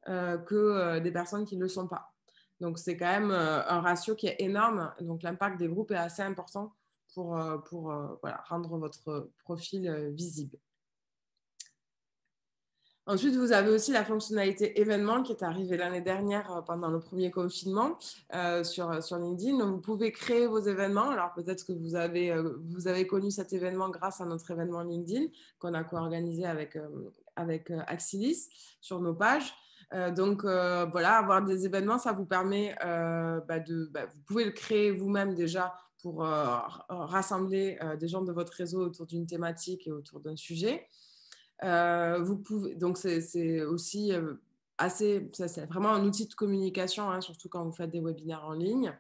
que des personnes qui ne le sont pas. Donc, c'est quand même un ratio qui est énorme. Donc, l'impact des groupes est assez important pour rendre votre profil visible. Ensuite, vous avez aussi la fonctionnalité événement qui est arrivée l'année dernière pendant le premier confinement sur LinkedIn. Donc, vous pouvez créer vos événements. Alors, peut-être que vous avez connu cet événement grâce à notre événement LinkedIn qu'on a co-organisé avec Axilis sur nos pages. Donc, voilà, avoir des événements, ça vous permet vous pouvez le créer vous-même déjà pour rassembler des gens de votre réseau autour d'une thématique et autour d'un sujet. Vous pouvez, donc, c'est aussi c'est vraiment un outil de communication, hein, surtout quand vous faites des webinaires en ligne.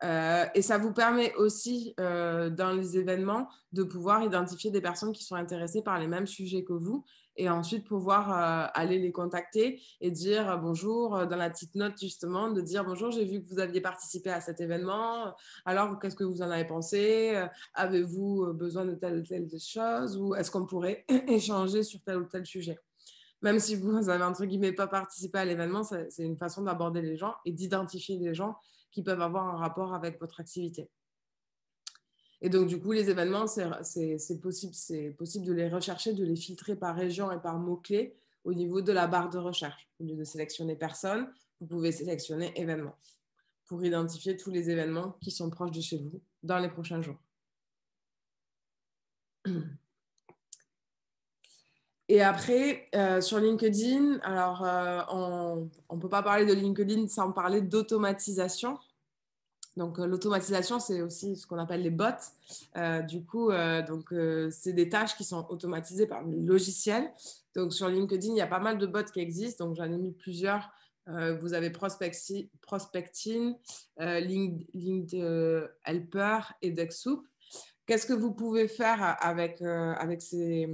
Et ça vous permet aussi, dans les événements, de pouvoir identifier des personnes qui sont intéressées par les mêmes sujets que vous et ensuite pouvoir aller les contacter et dire bonjour, dans la petite note justement, de dire bonjour, j'ai vu que vous aviez participé à cet événement, alors qu'est-ce que vous en avez pensé? Avez-vous besoin de telle ou telle chose ou est-ce qu'on pourrait échanger sur tel ou tel sujet? Même si vous avez, entre guillemets, pas participé à l'événement, c'est une façon d'aborder les gens et d'identifier les gens qui peuvent avoir un rapport avec votre activité. Et donc, du coup, les événements, c'est possible de les rechercher, de les filtrer par région et par mots-clés au niveau de la barre de recherche. Au lieu de sélectionner personne, vous pouvez sélectionner événements pour identifier tous les événements qui sont proches de chez vous dans les prochains jours. Et après, sur LinkedIn, alors on ne peut pas parler de LinkedIn sans parler d'automatisation. Donc, l'automatisation, c'est aussi ce qu'on appelle les bots. Du coup, c'est des tâches qui sont automatisées par le logiciel. Donc, sur LinkedIn, il y a pas mal de bots qui existent. Donc, j'en ai mis plusieurs. Vous avez Prospecting, Helper et DuckSoup. Qu'est-ce que vous pouvez faire avec ces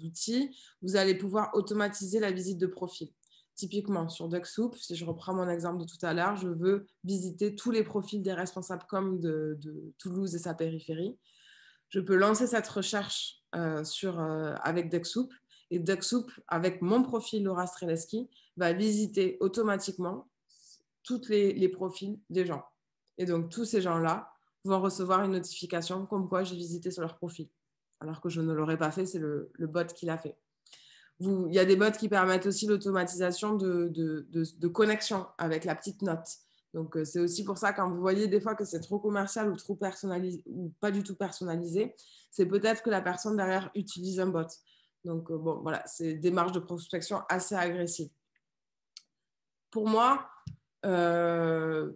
outils? Vous allez pouvoir automatiser la visite de profil. Typiquement, sur DuckSoup, si je reprends mon exemple de tout à l'heure, je veux visiter tous les profils des responsables com de Toulouse et sa périphérie. Je peux lancer cette recherche avec DuckSoup et DuckSoup, avec mon profil Laura Streleski, va visiter automatiquement tous les profils des gens. Et donc, tous ces gens-là vont recevoir une notification comme quoi j'ai visité sur leur profil. Alors que je ne l'aurais pas fait, c'est le bot qui l'a fait. Il y a des bots qui permettent aussi l'automatisation de connexion avec la petite note. Donc, c'est aussi pour ça, quand vous voyez des fois que c'est trop commercial ou trop personnalisé ou pas du tout personnalisé, c'est peut-être que la personne derrière utilise un bot. Donc, bon, voilà, c'est des démarches de prospection assez agressives. Pour moi, LinkedIn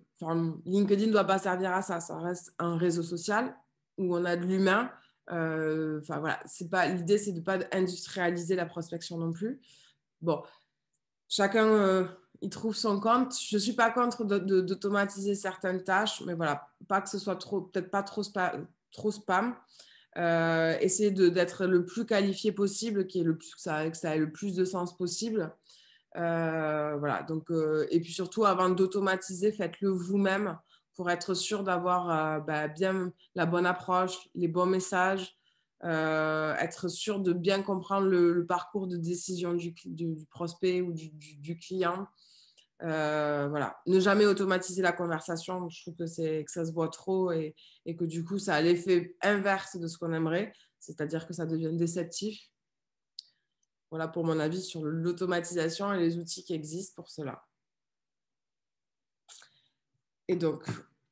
ne doit pas servir à ça. Ça reste un réseau social où on a de l'humain. Voilà, l'idée, c'est de ne pas industrialiser la prospection non plus. Bon, chacun il trouve son compte. Je ne suis pas contre d'automatiser certaines tâches, mais voilà, pas que ce soit peut-être pas trop spam. Essayer d'être le plus qualifié possible, que ça ait le plus de sens possible. Voilà, donc, et puis surtout, avant d'automatiser, faites-le vous-même pour être sûr d'avoir bien la bonne approche, les bons messages, être sûr de bien comprendre le parcours de décision du prospect ou du client. Voilà, ne jamais automatiser la conversation. Je trouve que ça se voit trop et que du coup, ça a l'effet inverse de ce qu'on aimerait, c'est-à-dire que ça devient déceptif. Voilà pour mon avis sur l'automatisation et les outils qui existent pour cela. Et donc,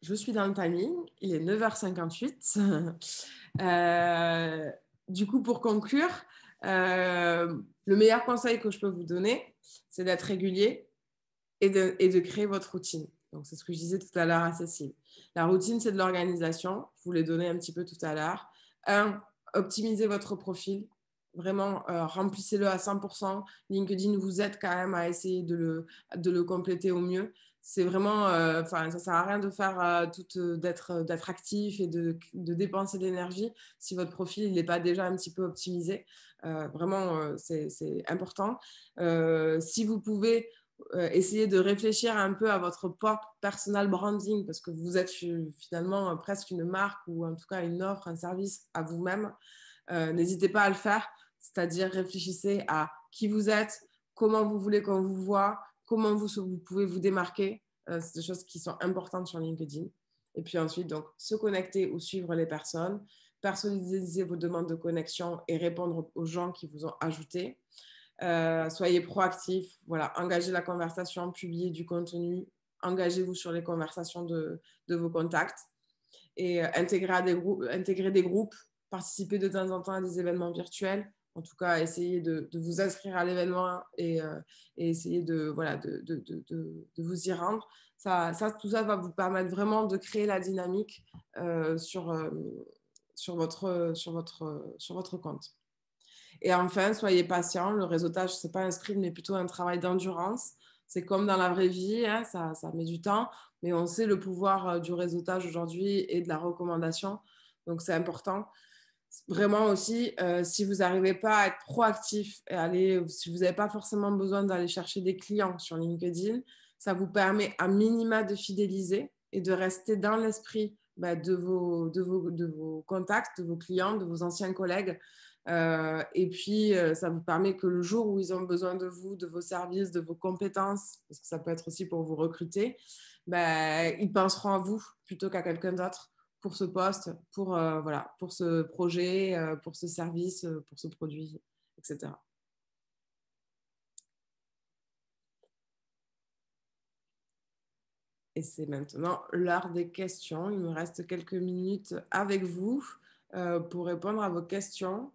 je suis dans le timing, il est 9h58. Du coup, pour conclure, le meilleur conseil que je peux vous donner, c'est d'être régulier et de créer votre routine. Donc, c'est ce que je disais tout à l'heure à Cécile. La routine, c'est de l'organisation. Je vous l'ai donné un petit peu tout à l'heure. Optimisez votre profil. Vraiment, remplissez-le à 100%. LinkedIn vous aide quand même à essayer de le compléter au mieux. C'est vraiment, ça ne sert à rien de faire d'être actif et de dépenser de l'énergie si votre profil n'est pas déjà un petit peu optimisé. Vraiment, c'est important. Si vous pouvez essayer de réfléchir un peu à votre propre personal branding parce que vous êtes finalement presque une marque ou en tout cas une offre, un service à vous-même, n'hésitez pas à le faire. C'est-à-dire réfléchissez à qui vous êtes, comment vous voulez qu'on vous voit, comment vous pouvez vous démarquer. C'est des choses qui sont importantes sur LinkedIn. Et puis ensuite, donc, se connecter ou suivre les personnes, personnaliser vos demandes de connexion et répondre aux gens qui vous ont ajouté. Soyez proactifs, voilà, engagez la conversation, publiez du contenu, engagez-vous sur les conversations de vos contacts et intégrer des groupes, participer de temps en temps à des événements virtuels. En tout cas, essayez de vous inscrire à l'événement et essayer de vous y rendre. Tout ça va vous permettre vraiment de créer la dynamique sur votre compte. Et enfin, soyez patient. Le réseautage, ce n'est pas un sprint, mais plutôt un travail d'endurance. C'est comme dans la vraie vie, hein, ça met du temps, mais on sait le pouvoir du réseautage aujourd'hui et de la recommandation. Donc, c'est important. Vraiment aussi, si vous n'arrivez pas à être proactif et si vous n'avez pas forcément besoin d'aller chercher des clients sur LinkedIn, ça vous permet à minima de fidéliser et de rester dans l'esprit de vos contacts, de vos clients, de vos anciens collègues. Et puis, ça vous permet que le jour où ils ont besoin de vous, de vos services, de vos compétences, parce que ça peut être aussi pour vous recruter, ils penseront à vous plutôt qu'à quelqu'un d'autre pour ce poste, pour ce projet, pour ce service, pour ce produit, etc. Et c'est maintenant l'heure des questions. Il me reste quelques minutes avec vous pour répondre à vos questions.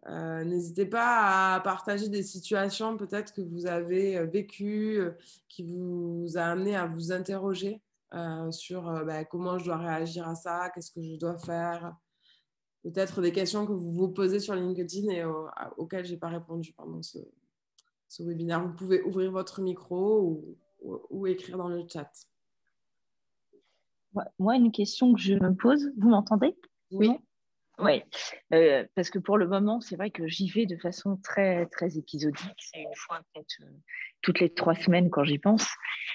N'hésitez pas à partager des situations peut-être que vous avez vécues, qui vous a amené à vous interroger sur comment je dois réagir à ça, qu'est-ce que je dois faire. Peut-être des questions que vous vous posez sur LinkedIn et auxquelles je n'ai pas répondu pendant ce webinaire. Vous pouvez ouvrir votre micro ou écrire dans le chat. Moi, une question que je me pose, vous m'entendez? Oui. Oui, parce que pour le moment, c'est vrai que j'y vais de façon très, très épisodique. C'est une fois peut-être toutes les 3 semaines quand j'y pense.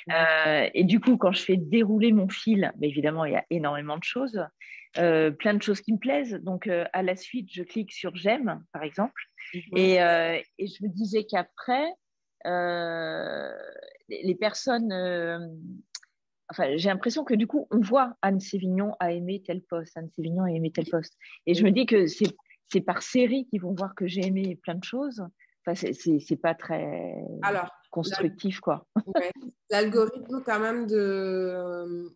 Et du coup, quand je fais dérouler mon fil, évidemment, il y a énormément de choses, plein de choses qui me plaisent. Donc, à la suite, je clique sur j'aime, par exemple. Et je me disais qu'après, les personnes... Enfin, j'ai l'impression que du coup, on voit Anne Sévignon a aimé tel poste, Anne Sévignon a aimé tel poste. Et je me dis que c'est par série qu'ils vont voir que j'ai aimé plein de choses. Enfin, c'est pas très constructif, quoi. Ouais. L'algorithme, quand même,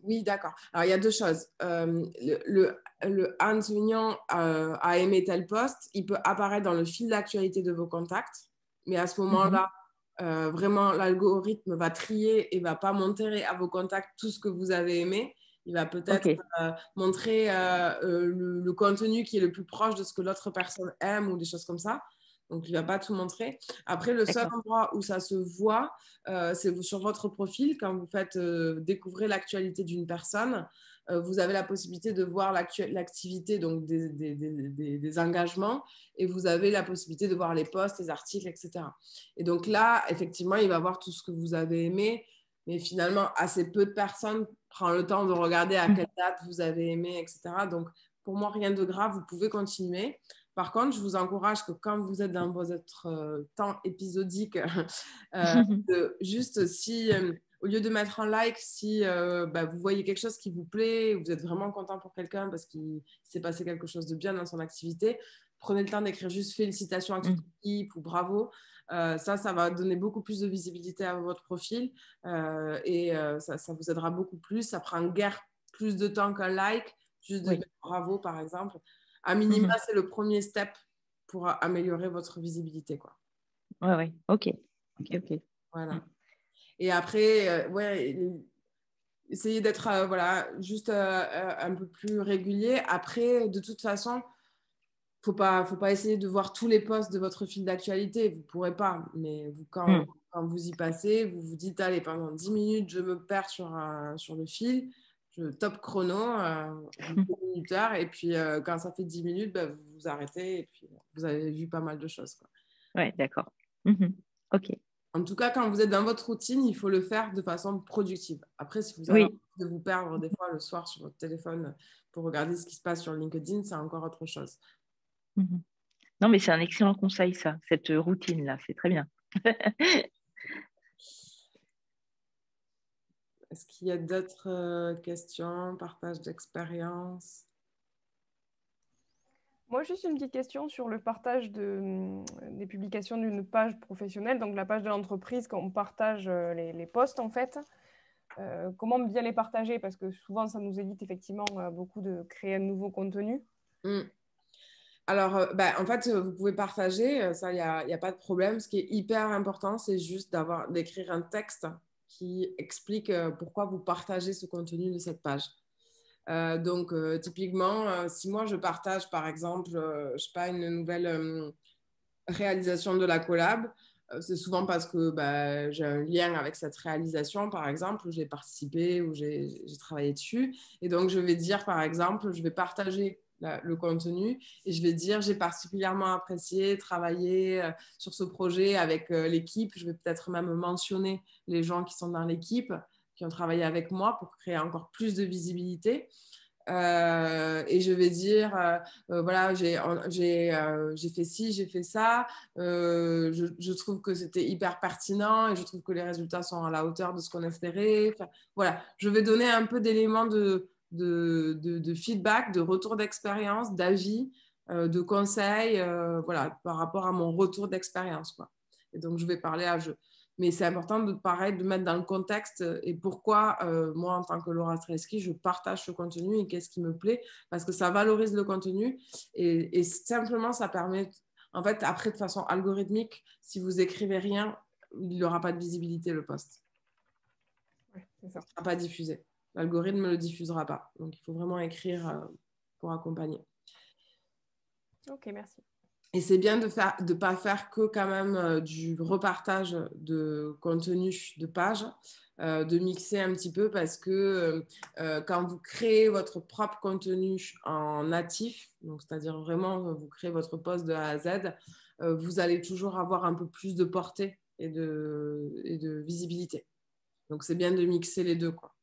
oui, d'accord. Alors, il y a 2 choses. Le Anne Sévignon a aimé tel poste, il peut apparaître dans le fil d'actualité de vos contacts, mais à ce moment-là, vraiment, l'algorithme va trier et ne va pas montrer à vos contacts tout ce que vous avez aimé. Il va peut-être montrer le contenu qui est le plus proche de ce que l'autre personne aime ou des choses comme ça. Donc, il ne va pas tout montrer. Après, le seul endroit où ça se voit, c'est sur votre profil. Quand vous faites découvrir l'actualité d'une personne, vous avez la possibilité de voir l'activité, donc des engagements, et vous avez la possibilité de voir les posts, les articles, etc. Et donc là, effectivement, il va voir tout ce que vous avez aimé, mais finalement, assez peu de personnes prennent le temps de regarder à quelle date vous avez aimé, etc. Donc, pour moi, rien de grave, vous pouvez continuer. Par contre, je vous encourage que quand vous êtes dans votre temps épisodique, juste si, au lieu de mettre un like, si vous voyez quelque chose qui vous plaît, vous êtes vraiment content pour quelqu'un parce qu'il s'est passé quelque chose de bien dans son activité, prenez le temps d'écrire juste félicitations à toute l'équipe ou bravo. Ça va donner beaucoup plus de visibilité à votre profil et ça vous aidera beaucoup plus. Ça prend guère plus de temps qu'un like, juste de mettre bravo par exemple. À minima, c'est le premier step pour améliorer votre visibilité, quoi. Ouais, ok. Voilà. Et après, essayez d'être juste un peu plus régulier. Après, de toute façon, faut pas essayer de voir tous les posts de votre fil d'actualité. Vous pourrez pas. Mais quand vous y passez, vous vous dites, allez, pendant 10 minutes, je me perds sur le fil. Je top chrono, minuteur, et puis quand ça fait 10 minutes, vous vous arrêtez et puis vous avez vu pas mal de choses, quoi. Ouais, d'accord. Ok. En tout cas, quand vous êtes dans votre routine, il faut le faire de façon productive. Après, si vous avez envie de vous perdre des fois le soir sur votre téléphone pour regarder ce qui se passe sur LinkedIn, c'est encore autre chose. Non, mais c'est un excellent conseil, ça, cette routine-là, c'est très bien. Est-ce qu'il y a d'autres questions, partage d'expérience? Moi, juste une petite question sur le partage des publications d'une page professionnelle, donc la page de l'entreprise, quand on partage les posts, en fait. Comment bien les partager? Parce que souvent, ça nous évite effectivement beaucoup de créer un nouveau contenu. Alors, en fait, vous pouvez partager, ça, il y a pas de problème. Ce qui est hyper important, c'est juste d'écrire un texte qui explique pourquoi vous partagez ce contenu de cette page. Donc, typiquement, si moi, je partage, par exemple, je sais pas, une nouvelle réalisation de la collab, c'est souvent parce que j'ai un lien avec cette réalisation, par exemple, où j'ai participé, où j'ai travaillé dessus. Et donc, je vais dire, par exemple, je vais partager le contenu et je vais dire, j'ai particulièrement apprécié travailler sur ce projet avec l'équipe. Je vais peut-être même mentionner les gens qui sont dans l'équipe, qui ont travaillé avec moi pour créer encore plus de visibilité. Et je vais dire voilà, j'ai fait ci, j'ai fait ça, je trouve que c'était hyper pertinent et je trouve que les résultats sont à la hauteur de ce qu'on espérait. Enfin, voilà, je vais donner un peu d'éléments de feedback, de retour d'expérience, d'avis, de conseils, voilà, par rapport à mon retour d'expérience, quoi. Et donc je vais parler mais c'est important pareil, de mettre dans le contexte et pourquoi moi, en tant que Laura Strelski, je partage ce contenu et qu'est-ce qui me plaît, parce que ça valorise le contenu et simplement, ça permet, en fait, après, de façon algorithmique, si vous écrivez rien, il n'aura pas de visibilité, le post. Ouais, c'est ça. Il ne sera pas diffusé. L'algorithme ne le diffusera pas. Donc, il faut vraiment écrire pour accompagner. Ok, merci. Et c'est bien de ne pas faire que quand même du repartage de contenu de page, de mixer un petit peu parce que quand vous créez votre propre contenu en natif, donc c'est-à-dire vraiment vous créez votre post de A à Z, vous allez toujours avoir un peu plus de portée et de visibilité. Donc c'est bien de mixer les deux, quoi.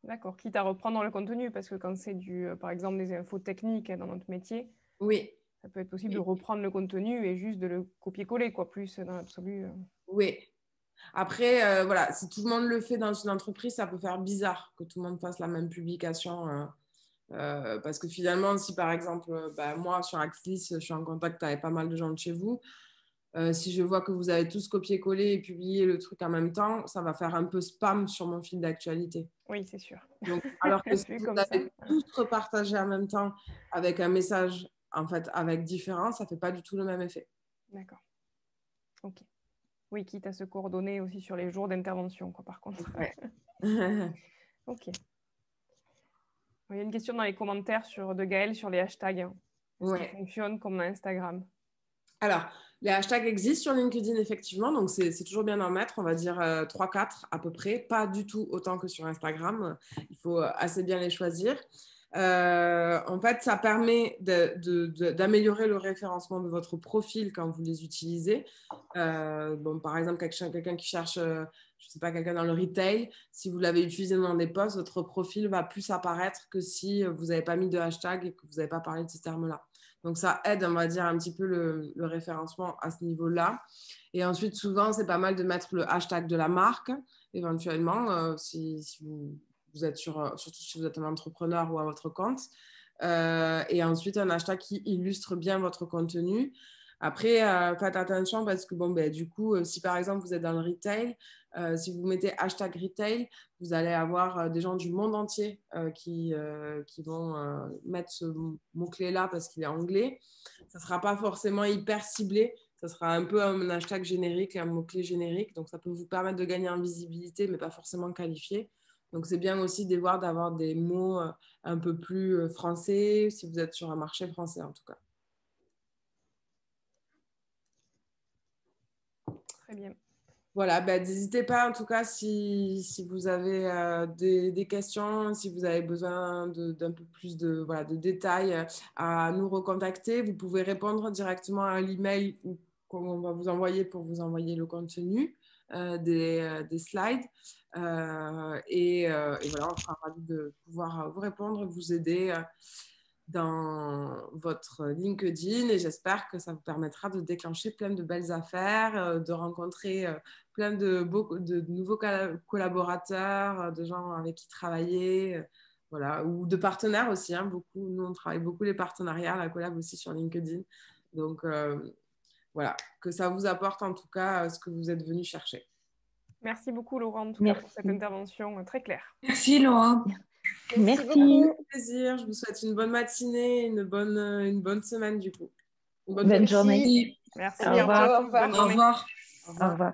D'accord, quitte à reprendre le contenu, parce que quand c'est par exemple, des infos techniques dans notre métier, oui, ça peut être possible de reprendre le contenu et juste de le copier-coller, quoi, plus dans l'absolu. Oui. Après, voilà, si tout le monde le fait dans une entreprise, ça peut faire bizarre que tout le monde fasse la même publication. Parce que finalement, si par exemple, moi sur Axlis, je suis en contact avec pas mal de gens de chez vous, si je vois que vous avez tous copié-collé et publié le truc en même temps, ça va faire un peu spam sur mon fil d'actualité. Oui, c'est sûr. Donc, alors que si vous avez tous repartagé en même temps avec un message, en fait, avec différence, ça ne fait pas du tout le même effet. D'accord. Ok. Oui, quitte à se coordonner aussi sur les jours d'intervention, quoi, par contre. Ouais. Ok. Il y a une question dans les commentaires de Gaëlle sur les hashtags. Est-ce qu'ils fonctionnent comme Instagram? Alors, les hashtags existent sur LinkedIn, effectivement, donc c'est toujours bien d'en mettre, on va dire 3-4 à peu près, pas du tout autant que sur Instagram, il faut assez bien les choisir. En fait, ça permet d'améliorer le référencement de votre profil quand vous les utilisez. Par exemple, quelqu'un qui cherche, je sais pas, quelqu'un dans le retail, si vous l'avez utilisé dans des posts, votre profil va plus apparaître que si vous n'avez pas mis de hashtag et que vous n'avez pas parlé de ce terme-là. Donc, ça aide, on va dire, un petit peu le référencement à ce niveau-là. Et ensuite, souvent, c'est pas mal de mettre le hashtag de la marque, éventuellement, si vous êtes surtout si vous êtes un entrepreneur ou à votre compte. Et ensuite, un hashtag qui illustre bien votre contenu. Après, faites attention parce que, du coup, si par exemple, vous êtes dans le retail, si vous mettez hashtag retail, vous allez avoir des gens du monde entier qui vont mettre ce mot-clé-là parce qu'il est anglais. Ça ne sera pas forcément hyper ciblé. Ça sera un peu un hashtag générique, un mot-clé générique. Donc, ça peut vous permettre de gagner en visibilité, mais pas forcément qualifié. Donc, c'est bien aussi d'avoir des mots un peu plus français, si vous êtes sur un marché français en tout cas. Très bien. Voilà, n'hésitez pas en tout cas si vous avez des questions, si vous avez besoin d'un peu plus de détails à nous recontacter. Vous pouvez répondre directement à l'email qu'on va vous envoyer pour vous envoyer le contenu des slides. Et voilà, on sera ravis de pouvoir vous répondre, vous aider dans votre LinkedIn et j'espère que ça vous permettra de déclencher plein de belles affaires, de rencontrer plein de nouveaux collaborateurs, de gens avec qui travailler. voilà, ou de partenaires aussi. Hein, beaucoup, nous, on travaille beaucoup les partenariats, la collab aussi sur LinkedIn. Donc, voilà, que ça vous apporte en tout cas ce que vous êtes venu chercher. Merci beaucoup, Laura, en tout cas, pour cette intervention très claire. Merci, Laura. Merci beaucoup. Avec plaisir. Je vous souhaite une bonne matinée, une bonne semaine du coup. Bonne journée. Merci. À bientôt. Au revoir. Bonne journée. Au revoir. Au revoir. Au revoir.